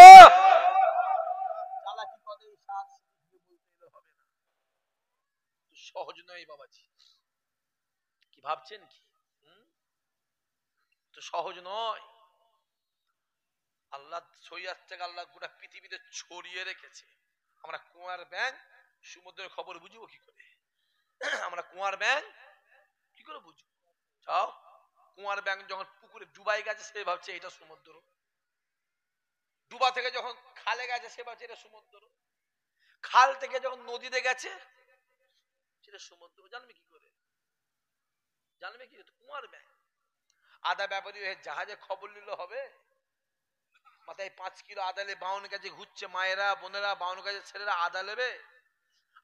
সহজ নয় বাবাজি, কি ভাবছেন কি? তো সহজ নয়। আল্লাহ শরিয়াত থেকে আল্লাহ গোটা পৃথিবীতে ছড়িয়ে রেখেছে। আমরা কুয়ার ব্যাঙ সমুদ্রের খবর বুঝবো কি করে? আমরা কুয়ার ব্যাঙ কি করে বুঝবো? যাও, কুয়ার ব্যাঙ যখন পুকুরে ডুবাই গেছে সে ভাবছে এটা সমুদ্র, ডুবা থেকে যখন খালে গেছে সে ভাবছে এটা সমুদ্র, খাল থেকে যখন নদীতে গেছে সেটা সমুদ্র। জানবে কি করে? জানবে কি? কুয়ার ব্যাঙ। আদা ব্যাপারী হয়ে জাহাজে খবর নিলে হবে? মাথায় 5 কিলো আদা লে 52 কাজে ঘুরছে, মায়েরা বোনেরা 52 কাজে ছেলেরা আদা নেবে,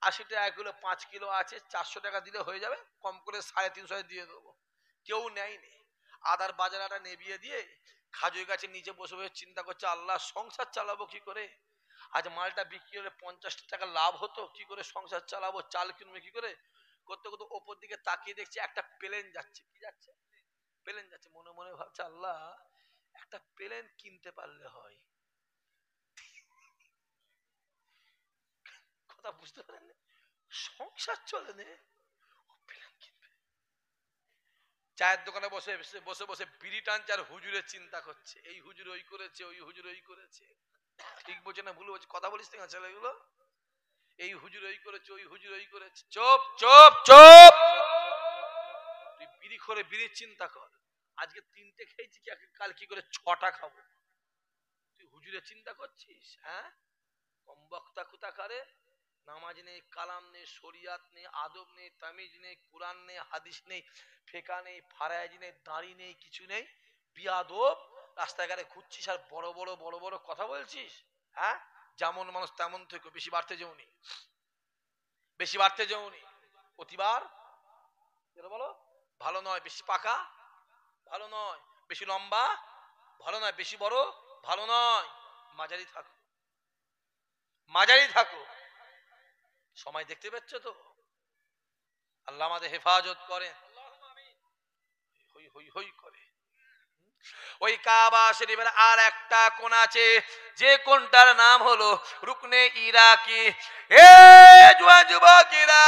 80 টাকা কিলো 5 কিলো আছে, 400 টাকা দিলে হয়ে যাবে, কম করে 350 দিয়ে দেবো। কেউ নেয়নি। আদার বাজারটা নেবিয়ে দিয়ে খাজুর গাছের নিচে বসে বসে চিন্তা করছে আল্লাহ সংসার চালাবো কি করে? আজ মালটা বিক্রি হলে 50 টাকা লাভ হতো, কি করে সংসার চালাবো, চাল কিনবে কি করে? করতে করতে ওপর দিকে তাকিয়ে দেখছে একটা প্লেন যাচ্ছে। কি যাচ্ছে? প্লেন যাচ্ছে। মনে মনে ভাবছে আল্লাহ একটা প্লেন কিনতে পারলে হয়। কথা বুঝতে পারেন? সংসার চলে নে, প্লেন কিনবে। চায়ের দোকানে বসে বসে বসে বিড়ি টানছে আর হুজুরের চিন্তা করছে, এই হুজুর ওই করেছে, ওই হুজুর ওই করেছে। ঠিক বলছে না ভুল বলছে? কথা বলিস না ছেলেগুলো, এই হুজুর ওই করেছে, ওই হুজুর ওই করেছে। চুপ চুপ চুপ। তুই বিড়ি করে বিড়ির চিন্তা কর। আজকে 3টে খেয়েছি, কাল কি করে 6টা খাবো? তুই হুজুরের চিন্তা করছিস? হ্যাঁ, কম বক্তা কোথাকারে। নামাজ নেই, কালাম নেই, শরিয়াত নেই, আদব নেই, তামিজ নেই, কোরআন নেই, হাদিস নেই, ফেকা নেই, ফারায়েজ নেই, দাড়ি নেই, কিছু নেই, বিয়াদব। রাস্তাঘাটে ঘুরছিস আর বড় বড় বড় বড় কথা বলছিস। হ্যাঁ, যেমন মানুষ তেমন থেকে, বেশি বাড়তে যাওনি, বেশি বাড়তে যাওনি। প্রতিবার বলো ভালো নয়, বেশি পাকা ভালো নয়, বেশি লম্বা ভালো নয়, বেশি বড় ভালো নয়, মাঝারি থাকো, মাঝারি থাকো। সময় দেখতে পাচ্ছ তো? আল্লাহ আমাদের হেফাজত করেন। হই হই হই করে। ওই কাবা শরীফের আর একটা কোণ আছে, যে কোণটার নাম হলো রুকনে ইরাকি। এ জুয়ান যুবকেরা,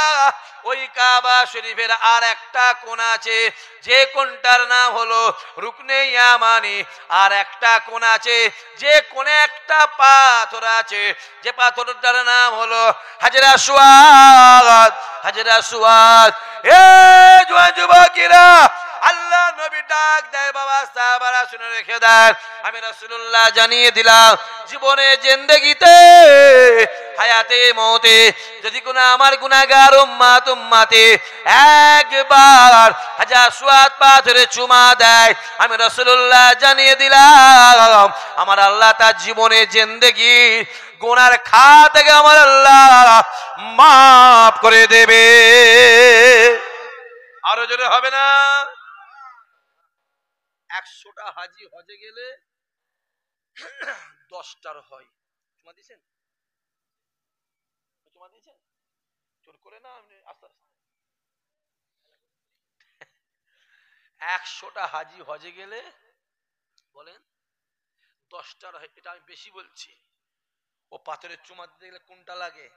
ওই কাবা শরীফের আর একটা কোণ আছে, যে কোণটার নাম হলো রুকনে ইয়ামানি। আর একটা কোণ আছে, যে কোণে একটা পাথর আছে, যে পাথরটার নাম হলো হাজরে আসওয়াদ। হাজরে আসওয়াদ। এ জুয়ান যুবকেরা, আল্লাহ নবী ডাক দেয়, বাবা সাহাবারা শুনে রেখে দেন, আমি রাসূলুল্লাহ জানিয়ে দিলাম, জীবনে জিন্দেগিতে হায়াতে মওতে যদি কোনো আমার গুনাহগার উম্মতে একবার হাজরে আসওয়াদ পাথরে চুমা দেয়, আমি রাসূলুল্লাহ জানিয়ে দিলাম আমার আল্লাহ তার জীবনে জিন্দেগি গুনার খাত থেকে আমার আল্লাহ মাফ করে দেবে। আরো জোরে হবে না? 100টা হাজি হজে গেলে 10টার হয়। চুমা দিয়েছেন? চুমা দিয়েছেন? চোর করে না, আপনি আস্তে আস্তে। 100টা হাজি হজে গেলে বলেন 10টার হয়। এটা আমি বেশি বলছি। ও পাথরের চুমা দিতে গেলে কোনটা লাগে?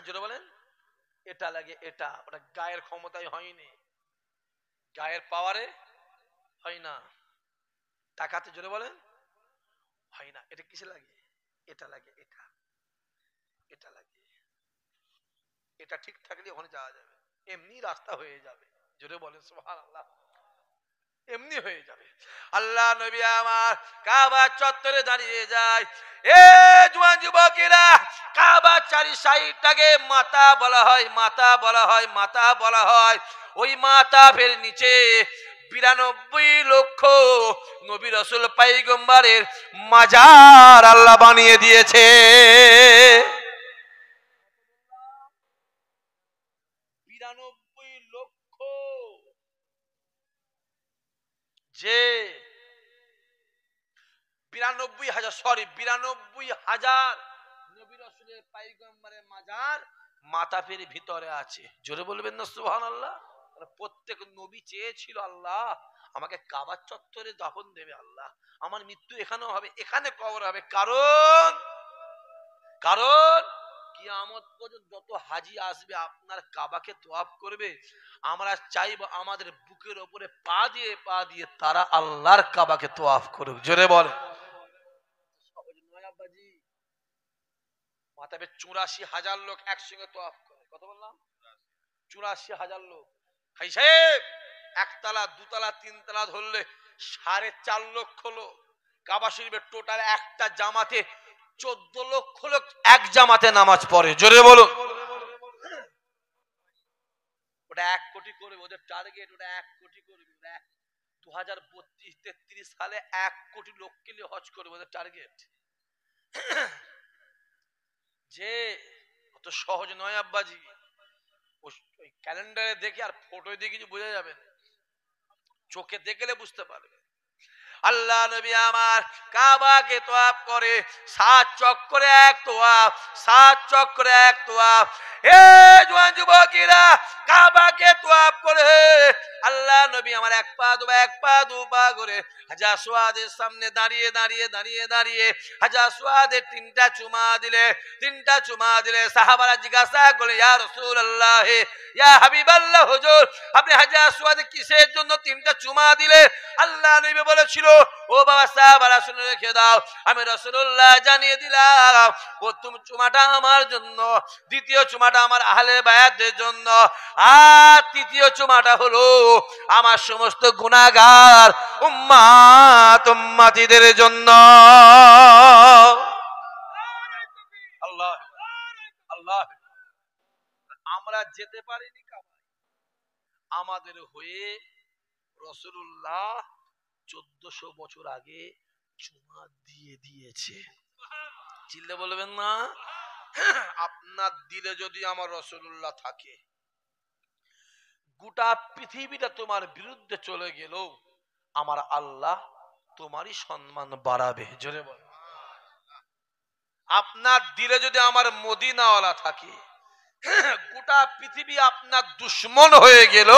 যেটা বলেন এটা লাগে। এটা ওটা গায়ের ক্ষমতায় হয়নি, গায়ের পাওয়ারে হয় না, টাকাতে জোরে বলেন হয় না। এটা কিসে লাগে? এটা লাগে। এটা এটা লাগে। এটা ঠিক থাকলে ওখানে যাওয়া যাবে, এমনি রাস্তা হয়ে যাবে। জোরে বলেন সুবহানাল্লাহ। এমনি হয়ে যাবে। আল্লাহ নবী আমার কাবা চত্বরে দাঁড়িয়ে যায়। এ জওয়ান যুবকেরা, কাবা চারি সাইডটাকে মাথা বলা হয়, মাথা বলা হয়, মাথা বলা হয়। ওই মাথা ফের নিচে 92 লক্ষ নবী রাসূল পয়গম্বরের মাজার আল্লাহ বানিয়ে দিয়েছে। 92 লক্ষ, যে 92,000 নবী রাসূলের পয়গম্বরের মাজার মাথা ফের ভিতরে আছে। জোরে বলবেন না সুবহানাল্লাহ? প্রত্যেক নবী চেয়েছিল আল্লাহ আমাকে কাবার চত্বরে দাফন দেবে, আল্লাহ আমার মৃত্যু এখানেও হবে, এখানে কবর হবে। কারণ কারণ কিয়ামত পর্যন্ত যত হাজি আসবে আপনার কাবাকে তওয়াফ করবে, আমরা চাইবো আমাদের বুকের উপরে পা দিয়ে তারা আল্লাহর কাবাকে তওয়াফ করুক। জোরে বলে সহজ নয় আব্বাজি। মাথাবে ৮৪,০০০ লোক একসঙ্গে তওয়াফ করে। কত বললাম? ৮৪,০০০ লোক। ভাই সাহেব, একতলা দুতলা তিনতলা ধরলে ৪.৫ লক্ষ লোক। কাবা শরীফের টোটাল একটা জামাতে ১৪ লক্ষ লোক এক জামাতে নামাজ পড়ে। জোরে বলুন। ওটা ১ কোটি করবে ওদের টার্গেট, ওটা ১ কোটি করবে। ২০৩২-৩৩ সালে ১ কোটি লোককে নিয়ে হজ করবে ওদের টার্গেট। যে অত সহজ নয় আব্বাজি। ওই ক্যালেন্ডারে দেখে আর ফটো দিয়ে কিছু বোঝা যাবে না, চোখে দেখলে বুঝতে পারবে। আল্লাহ নবী আমার কাবাকে তওয়াফ করে ৭ চক্করে এক তওয়াফ, ৭ চক্করে এক তওয়াফ। হে জওয়ান যুবকেরা, কাবাকে তওয়াফ করে আল্লাহ নবী আমার এক পা দু পা করে হাজা সুয়াদের সামনে দাঁড়িয়ে হাজা সুয়াদের ৩টা চুমা দিলে সাহাবারা জিজ্ঞাসা করলে, ইয়া রাসূলুল্লাহ, ইয়া হাবিবাল্লাহ, হুজুর আপনি হাজা সুয়াদে কিসের জন্য ৩টা চুমা দিলে? আল্লাহ নবী বলেছিল, ও বাবা সাহাবারা শুনে রেখে দাও, আমি রাসূলুল্লাহ জানিয়ে দিলাম, প্রথম চুমাটা আমার জন্য, দ্বিতীয় চুমাটা আমার আহলে বায়াতদের জন্য, আর তৃতীয় চুমাটা হলো আমার সমস্ত গুনাহগার উম্মতিদের জন্য। আল্লাহ আল্লাহ। আমরা যেতে পারিনি কাবায়, আমাদের হয়ে রাসূলুল্লাহ ১৪০০ বছর আগে চুমা দিয়ে দিয়েছে। চিল্লে বলবেন না? আপনার দিলে যদি আমার রাসূলুল্লাহ থাকে, গোটা পৃথিবীটা তোমার বিরুদ্ধে চলে গেল, আমার আল্লাহ তোমারই সম্মান বাড়াবে। জোরে বল। আপনার দিলে যদি আমার মদিনাওয়ালা থাকে, গোটা পৃথিবী আপনার দুশ্মন হয়ে গেল,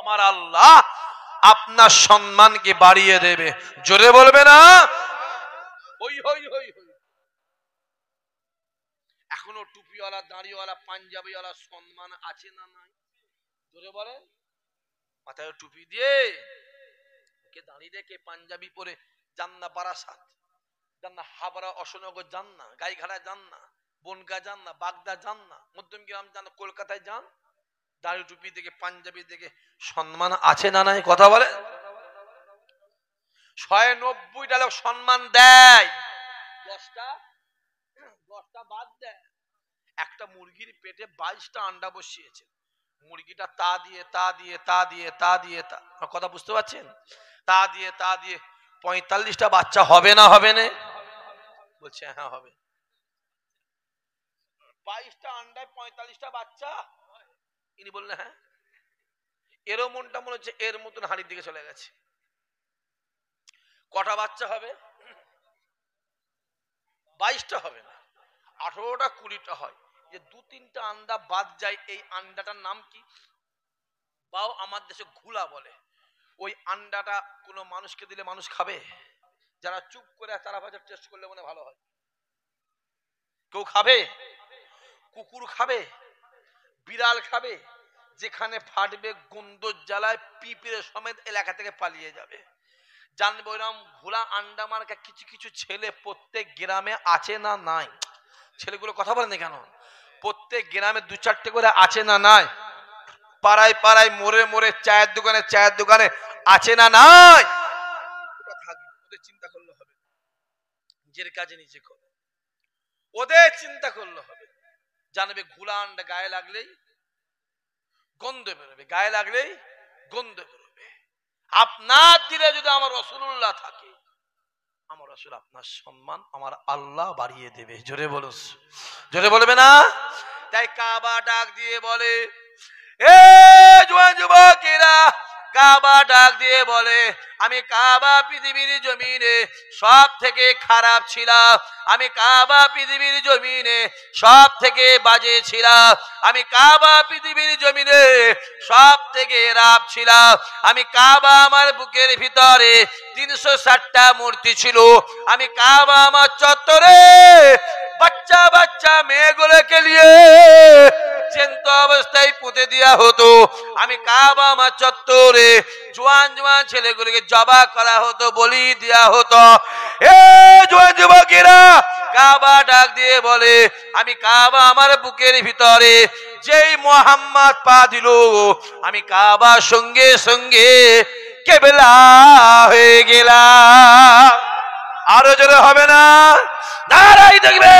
আমার আল্লাহ আপনার সম্মানকে বাড়িয়ে দেবে। জোরে বলবে না? হই হই হই হই। এখনো টুপিওয়ালা, দাড়িওয়ালা, পাঞ্জাবিওয়ালা সম্মান আছে না নাই? জোরে বলেন। মাথায় টুপি দিয়ে কে দাঁড়িয়ে রেখে পাঞ্জাবি পরে যান না বারাসাত, যান না হাবড়া অশোকনগর, যান না গাইঘাটা, যান না বনগা, যান না বাগদা, যান না মধ্যমগ্রাম, যান না কলকাতায়, যান, দাড়ি টুপি দেখে পাঞ্জাবি দেখে সম্মান আছে না নাই? কথা বলে। ৯৬টা লোক সম্মান দেয়, 10টা বাদ দেয়। একটা মুরগির পেটে 22টা আন্ডা বসিয়েছে, মুরগিটা তা দিয়ে কথা বুঝতে পারছেন? তা দিয়ে 45টা বাচ্চা হবে না হবে না? বলছে হ্যাঁ হবে। 22টা আন্ডায় 45টা বাচ্চা। ইনি বললেন হ্যাঁ। এরও মনটা মনে হচ্ছে এর মতন হাড়ির দিকে চলে গেছে। কটা বাচ্চা হবে? 22টা হবে না, 18টা 20টা হয়। যে 2-3টা আন্ডা বাদ যায়, এই আন্ডাটার নাম কি? বাও আমার দেশে ঘুলা বলে। ওই আন্ডাটা কোনো মানুষকে দিলে মানুষ খাবে? যারা চুপ করে তারা বাজার টেস্ট করলে মনে ভালো হয়। কেউ খাবে? কুকুর খাবে, বিড়াল খাবে, যেখানে ফাটবে গন্ধ জ্বালায় পিঁপড়ে সমেত এলাকা থেকে পালিয়ে যাবে। জানবো এরকম ঘোলা আন্ডা মার্কা কিছু কিছু ছেলে প্রত্যেক গ্রামে আছে না নাই? ছেলেগুলো কথা বলেন না কেন? প্রত্যেক গ্রামে 2-4টে করে আছে না নাই? পাড়ায় পাড়ায় মোড়ে চায়ের দোকানে আছে না নাই? ওটা থাকবে, ওদের চিন্তা করলে হবে, নিজের কাজে নিজে করো, ওদের চিন্তা করলে হবে। জানবে ঘোলা আন্ডা গায়ে লাগলেই গন্ধ বেরোবে, গায়ে লাগলেই গন্ধ বেরোবে। আপনার দিলে যদি আমার রাসূলুল্লাহ থাকে, আমার রাসূল আপনার সম্মান আমার আল্লাহ বাড়িয়ে দেবে। জোরে বলো, জোরে বলবে না? তাই কাবা ডাক দিয়ে বলে, এ জওয়ান যুবকেরা, কাবা ডাক দিয়ে বলে, আমি কাবা পৃথিবীর জমিনে সব থেকে খারাপ ছিলাম, আমি কাবা পৃথিবীর জমিনে সব থেকে বাজে ছিলাম, আমি কাবা পৃথিবীর জমিনে সব থেকে রাপ ছিলাম, আমি কাবা আমার বুকের ভিতরে 360টা মূর্তি ছিল, আমি কাবা আমার চত্বরে বাচ্চা বাচ্চা মেয়েগুলোকে নিয়ে চেন্ত অবস্থায় পুঁতে দেওয়া হতো। আমি কাবা মা চত্বরে জোয়ান জোয়ান ছেলেগুলোকে জবা করা হতো, বলি দেওয়া হতো। এ জোয়ান যুবকেরা, কাবা ডাক দিয়ে বলে, আমি কাবা আমার বুকের ভিতরে যেই মোহাম্মদ পা দিল, আমি কাবা সঙ্গে সঙ্গে কেবলা হয়ে গেলাম। আরো জোরে হবে না? নারাই দেখবে।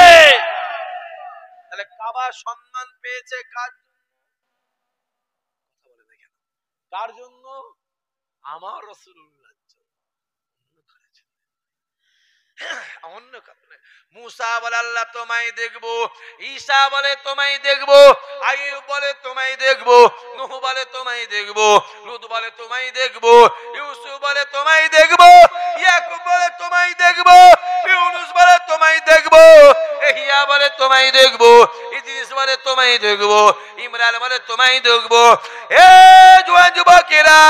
তাহলে কাবা সম্মান পেয়েছে কার জন্য? আমার রাসূলুল্লাহ। অন্য কারণে মুসা বলে আল্লাহ তোমায় দেখবো, ঈসা বলে তোমায় দেখবো, আইয়ুব বলে তোমায় দেখবো, নূহ বলে তোমায় দেখবো, লূত বলে তোমায় দেখবো, ইউসুফ বলে তোমায় দেখবো, ইয়াকুব বলে তোমায় দেখবো, ইউনুস বলে তোমায় দেখবো, ইহইয়া বলে তোমায় দেখবো, ইদ্রিস বলে তোমায় দেখবো, ইমরান বলে তোমায় দেখবো। এ জোয়ান যুবকেরা,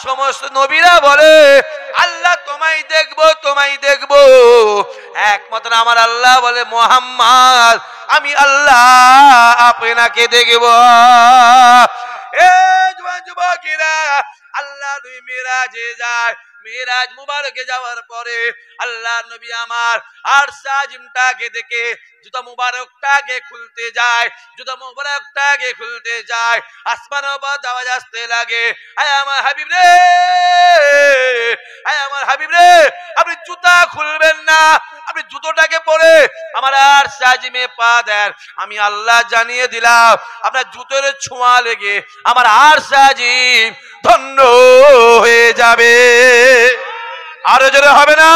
সমস্ত নবীরা বলে আল্লাহ তোমায় দেখবো, তোমায় দেখবো। একমাত্র আমার আল্লাহ বলে মুহাম্মদ, আমি আল্লাহ আপনাকে দেখব। এ জোয়ান যুবকেরা, আল্লাহ নবী মিরাজে যায়। মিরাজ মুবারকে যাওয়ার পরে আল্লাহ নবী আমার আরশ আজিমটাকে দেখে জুতা মুবারকটাকে খুলতে যায়, জুতা মুবারকটাকে খুলতে যায়। আসমানের উপর আওয়াজ আসতে লাগে, আয় আমার হাবিব রে, আয় আমার হাবিব রে, আপনি জুতা খুলবেন না, আপনি জুতোটাকে পরে আমার আরশ আজিমে পা দেন। আমি আল্লাহ জানিয়ে দিলাম, আপনার জুতোর ছোঁয়া লেগে আমার আরশ আজিম ধন্য হয়ে যাবে। আরো জোরে হবে না?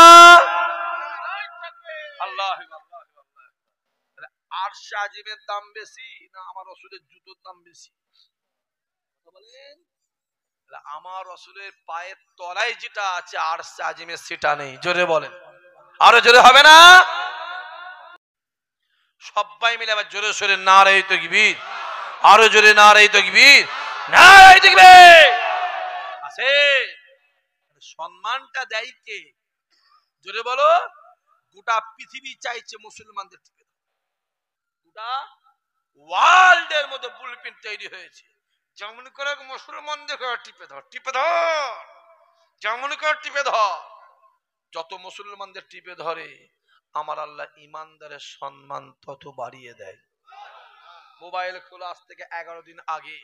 আল্লাহ। আরশ আজিমের দাম বেশি না আমার রাসূলের জুতোর দাম বেশি? বলেন। আমার রাসূলের পায়ের তলায় যেটা আছে আরশ আজিমের সেটা নেই। জোরে বলেন। আরো জোরে হবে না? সবাই মিলে আবার জোরে সোরে নারে তাকবীর। আরো জোরে নারে তাকবীর, নারে তাকবীর। আছে সম্মানটা দেয় কে? জোরে বলো। গোটা পৃথিবী চাইছে মুসলমানদের টিপে ধর। গোটা ওয়ার্ল্ডের মধ্যে বুলপ্রিন্ট তৈরি হয়েছে, যেমন করে মুসলমানদের টিপে ধর, টিপে ধর, যেমন করে টিপে ধর। যত মুসলমানদের টিপে ধরে আমার আল্লাহ ইমানদারের সম্মান তত বাড়িয়ে দেয়। মোবাইল খোলা আজ থেকে 11 দিন আগে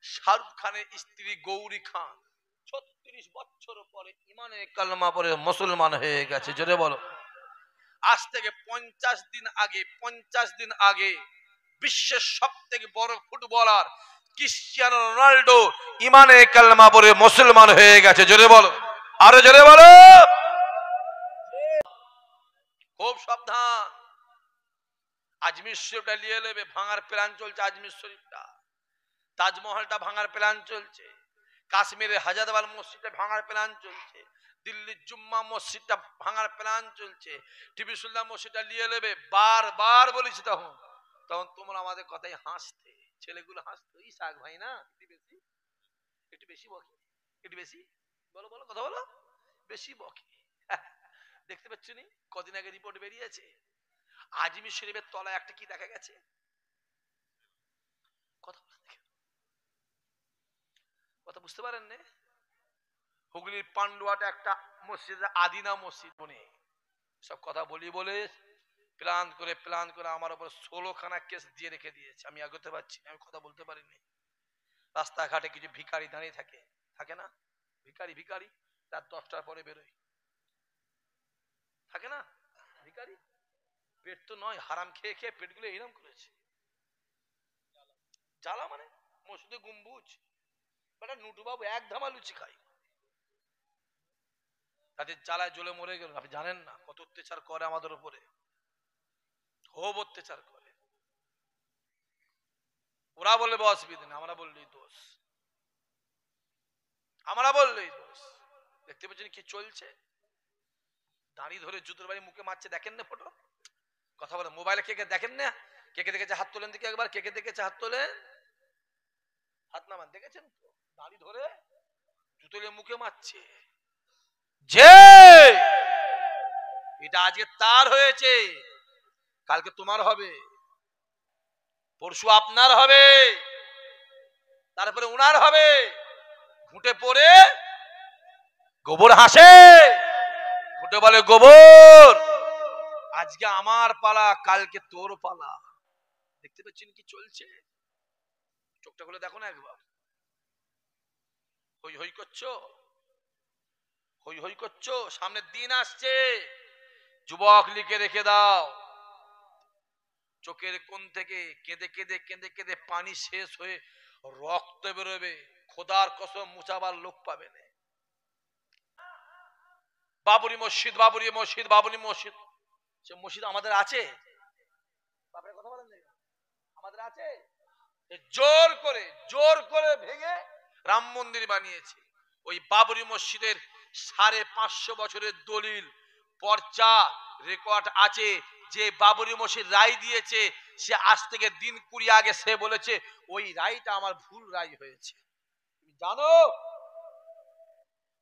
শাহরুখ খানের স্ত্রী গৌরী খান 36 বছর পরে ইমানে কালমা পড়ে মুসলমান হয়ে গেছে। জোরে বলো। আজ থেকে 50 দিন আগে বিশ্বের সবথেকে বড় ফুটবলার ক্রিশ্চিয়ানো রোনাল্ডো ইমানে কালমা পড়ে মুসলমান হয়ে গেছে। জোরে বলো। আরো জোরে বলো। খুব সাবধান। আজমির শরীফটা নিয়ে নেবে, ভাঙার প্ল্যান চলছে। আজমির শরীফটা, তাজমহলটা ভাঙার প্ল্যান চলছে, কাশ্মীরের হাজারবাল মসজিদটা ভাঙার প্ল্যান চলছে, দিল্লির জুম্মা মসজিদটা ভাঙার প্ল্যান চলছে, টিপু সুলতান মসজিদটা নিয়ে নেবে। বারবার বলেছি তখন তোমরা আমাদের কথাই হাসতে, ছেলেগুলো হাসতো। ইসাক ভাই না একটু বেশি বকে, একটু বেশি বলো বলো কথা বলো, বেশি বকে। দেখতে পাচ্ছ নি কদিন আগে রিপোর্ট বেরিয়েছে আজমির শরীফের তলায় একটা কি দেখা গেছে? কথা বুঝতে পারেন না? হুগলির পান্ডুয়াটা একটা মসজিদ, আদিনা মসজিদ। বনে সব কথা বলি বলে প্ল্যান করে আমার উপর 16 খানা কেস দিয়ে রেখে দিয়েছে। আমি এগোতে পারছি, আমি কথা বলতে পারিনি। রাস্তাঘাটে কিছু ভিখারি দাঁড়িয়ে থাকে না, ভিখারি রাত 10টার পরে বেরোয়, থাকে না ভিখারি? পেট তো নয়, হারাম খেয়ে খেয়ে পেটগুলো এরকম করেছে। জ্বালা মানে মসজিদে গম্বুজ, বেটা নুটু বাবু এক ধামা লুচি খাই, তাদের জ্বালায় জ্বলে মরে গেল। আপনি জানেন না কত অত্যাচার করে আমাদের উপরে, খুব অত্যাচার করে। ওরা বলে অসুবিধা নেই, আমরা বললেই দোষ, দেখতে পাচ্ছেন কি চলছে? দাঁড়িয়ে ধরে জুতোর বাড়ি মুখে মারছে, দেখেন না ফটো? কথা বলে মোবাইলে কে কে দেখেন না? কে কে দেখেছে হাত তোলেন দিকে একবার, কে কে দেখেছে হাত তোলেন, হাত নামান। দেখেছেন তো দাঁড়িয়ে ধরে জুতোলে মুখে মারছে। যে এটা আজকে তার হয়েছে, কালকে তোমার হবে, পরশু আপনার হবে, তারপরে উনার হবে। ঘুঁটে পড়ে গোবর হাসে, ঘুঁটে বলে গোবর আজকে আমার পালা, কালকে তোর পালা। দেখতে পাচ্ছেন কি চলছে? চোখটা খুলে দেখো না একবার। হই হই করছো, হই হই করছো, সামনের দিন আসছে। যুবক লিখে রেখে দাও, চোখের কোণ থেকে কেঁদে কেঁদে কেঁদে কেঁদে পানি শেষ হয়ে রক্ত বেরোবে, খোদার কসম মুছাবার লোক পাবে না। বাবরি মসজিদ, বাবরি মসজিদ, বাবরি মসজিদ, সে মসজিদ আমাদের আছে? বাপরে কথা বলেন না, আমাদের আছে? জোর করে ভেঙে রাম মন্দির বানিয়েছে। ওই বাবরি মসজিদের 550 বছরের দলিল পর্চা রেকর্ড আছে। যে বাবরি মসজিদ রায় দিয়েছে, সে আজ থেকে দিন 20 আগে সে বলেছে ওই রায়টা আমার ভুল রায় হয়েছে। তুমি জানো,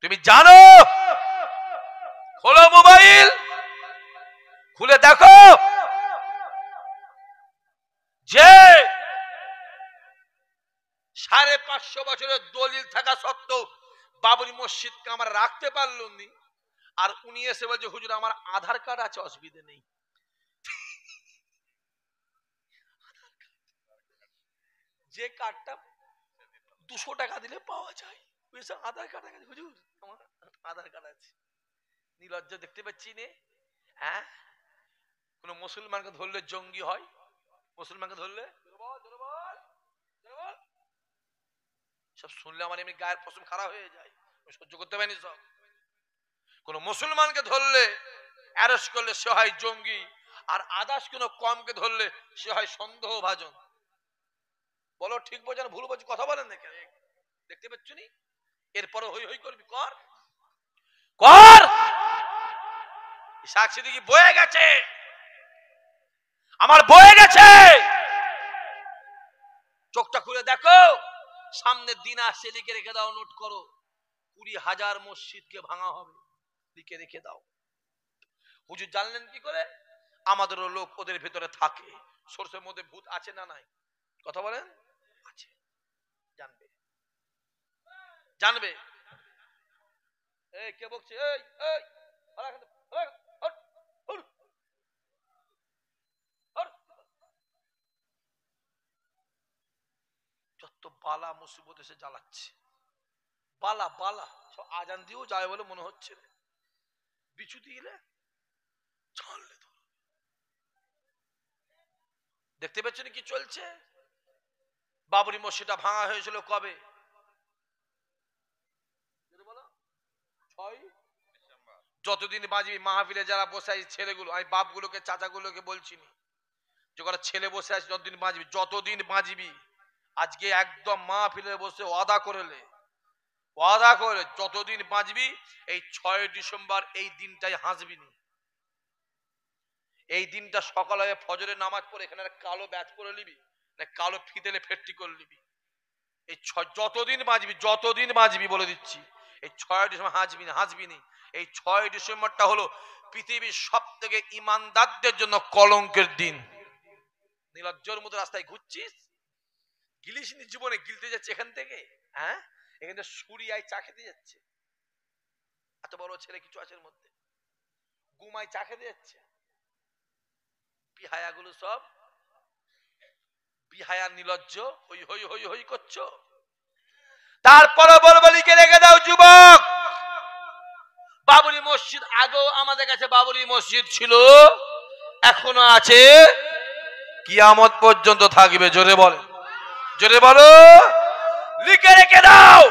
তুমি জানো? খোলো মোবাইল, খুলে দেখো যে 550 বছরের দলিল থাকা সত্ত্বেও বাবরি মসজিদকে আমরা রাখতে পারলাম নি। আর উনি এসে বলছে হুজুর আমার আধার কার্ড আছে, অসুবিধা নেই। যে কার্ডটা 200 টাকা দিলে পাওয়া যায়, আধার কার্ড আছে হুজুর, আমার আধার কার্ড আছে। নির্লজ্জ দেখতে পাচ্ছি নে। হ্যাঁ, কোন মুসলমানকে ধরলে জঙ্গি হয়, মুসলমানকে ধরলে সব শুনলে আমার এমনি গায়ের পশম খারাপ হয়ে যায়, সহ্য করতে পারিনি সব। কোন মুসলমানকে ধরলে অ্যারেস্ট করলে সে হয় জঙ্গি, আর আদার্স কোন কমকে ধরলে সে হয় সন্দেহভাজন। বলো ঠিক বোঝেন ভুল বোঝ, কথা বলেন না কেন? দেখতে পাচ্ছ নি? এরপরে হই হই করবি, কর কর। সাক্ষী দিকে বয়ে গেছে, আমার বয়ে গেছে। চোখটা খুলে দেখো, সামনের দিন আসছে, লিখে রেখে দাও, নোট করো। 20,000 মসজিদকে ভাঙা হবে, লিখে রেখে দাও। হুজুর জানলেন কি করে? আমাদেরও লোক ওদের ভেতরে থাকে। সরষের মধ্যে ভূত আছে না নাই? কথা বলেন, আছে, জানবে জানবে। এই কে বকছে? এই এই যত বালা মুসিবত এসে জ্বালাচ্ছে, বালা বালা সব আজান দিয়েও যায় বলে মনে হচ্ছে না। বিছু দিলে জানলে তো। দেখতে পাচ্ছেন কি চলছে? বাবরি মসজিদটা ভাঙা হয়েছিল কবে? যতদিন বাঁচবি মাহফিলে যারা বসে আছে ছেলেগুলো, আমি বাপগুলোকে চাচাগুলোকে বলছি যে কটা ছেলে বসে আছে, যতদিন বাঁচবি, যতদিন বাঁচবি আজকে একদম মাহফিলে বসে ওয়াদা করলে, ওয়াদা করে যতদিন বাঁচবি এই 6 ডিসেম্বর এই দিনটাই হাসবি নি। এই দিনটা সকালে ফজরের নামাজ পড়ে এখানে কালো ব্যাচ করে নিবি, না কালো ফিতেলে ফেটটি করে নিবি। এই যতদিন বাঁচবি, যতদিন বাঁচবি বলে দিচ্ছি, এই 6 ডিসেম্বর হাসবি নি। এই 6 ডিসেম্বরটা হলো পৃথিবীর সব থেকে ইমানদারদের জন্য কলঙ্কের দিন। নির্লজ্জের মতো রাস্তায় ঘুরছিস, গিলিস নি, জীবনে গিলতে যাচ্ছে এখান থেকে। হ্যাঁ, এখানে সুরিয়ায় চা খেতে যাচ্ছে, এত বড় ছেলে কিছু আছে এর মধ্যে, গুমায় চা খেতে যাচ্ছে। বিহায়াগুলো সব বিহায়া, নির্লজ্জ, হই হই হই হই করছো। তারপরে বলবো লিখে রেখে দাও যুবক, বাবরি মসজিদ আগেও আমাদের কাছে বাবরি মসজিদ ছিল, এখনো আছে, কিয়ামত পর্যন্ত থাকবে। জোরে বলো, জোরে বলো, লিখে রেখে দাও।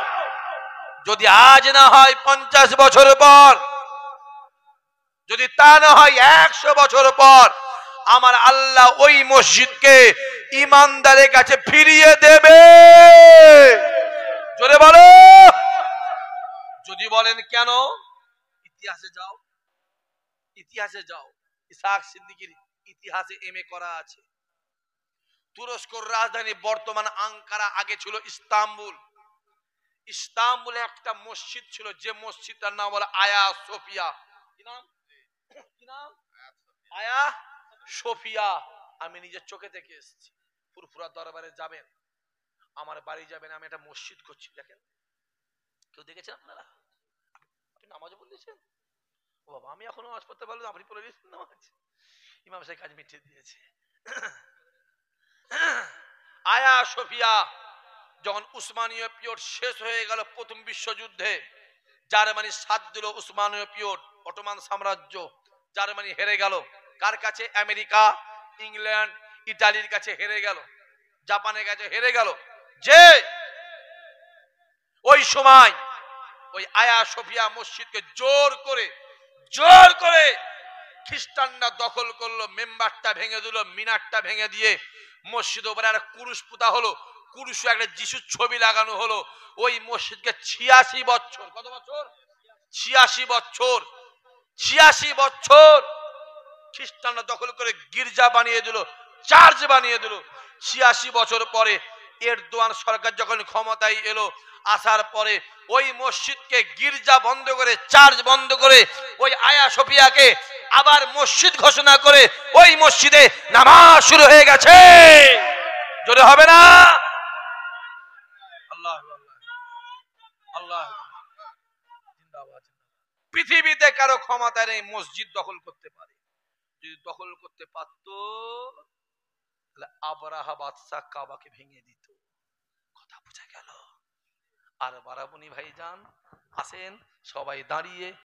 যদি আজ না হয় 50 বছর পর, যদি তা না হয় 100 বছর পর, আমার আল্লাহ ওই মসজিদকে ইমানদারের কাছে ফিরিয়ে দেবে। জোরে বলো। যদি বলেন কেন, ইতিহাসে যাও, ইতিহাসে যাও, ইসহাক সিদ্দিকীর ইতিহাসে এমএ করা আছে। তুরস্কর রাজধানী বর্তমান আঙ্কারা, আগে ছিল ইস্তাম্বুল। ইস্তাম্বুলে একটা মসজিদ ছিল, যে মসজিদটার নাম হলো আয়া সোফিয়া। কি নাম? কি নাম? আয়া সোফিয়া। আমি নিজের চোখে দেখে এসেছি। ফুরফুরা দরবারে যাবেন, আমার বাড়ি যাবেন, আমি একটা মসজিদ করছি, দেখেন কেউ দেখেছেন আপনারা? আপনি নামাজও বলেছেন? ও বাবা, আমি এখনো নামাজ পড়তে পারলাম, আপনি পড়ে দিয়েছেন নামাজ। ইমাম সাহেব কাজ মিটিয়ে দিয়েছে। আয়া সোফিয়া যখন উসমানীয় পিরিয়ড শেষ হয়ে গেল প্রথম বিশ্বযুদ্ধে, জার্মানি সাথ দিল উসমানীয় পিরিয়ড, অটোমান সাম্রাজ্য, জার্মানি হেরে গেল কার কাছে? আমেরিকা, ইংল্যান্ড, ইতালির কাছে হেরে গেল, জাপানের কাছে হেরে গেল। যে ওই সময় ওই আয়া সোফিয়া মসজিদকে জোর করে খ্রিস্টানরা দখল করলো, মেম্বারটা ভেঙে দিল, মিনারটা ভেঙে দিয়ে মসজিদ উপরে একটা কুরুশ পুতা হলো, কুরুশে একটা যিশুর ছবি লাগানো হলো। ওই মসজিদকে 86 বছর, কত বছর? 86 বছর, 86 বছর খ্রিস্টানরা দখল করে গির্জা বানিয়ে দিল, চার্চ বানিয়ে দিল। 86 বছর পরে এরদোয়ান সরকার যখন ক্ষমতায় এলো, আসার পরে ওই মসজিদকে গির্জা বন্ধ করে, চার্চ বন্ধ করে, ওই আয়া সোফিয়াকে আবার মসজিদ ঘোষণা করে ওই মসজিদে নামাজ শুরু হয়ে গেছে। জোরে হবে না? আল্লাহ আল্লাহ। পৃথিবীতে কারো ক্ষমতা নেই মসজিদ দখল করতে পারে। যদি দখল করতে পারত তাহলে আবরাহা বাদশা কাবাকে ভেঙে দিত। কথা বোঝা গেল? আর বারাবনি ভাইজান আসেন, সবাই দাঁড়িয়ে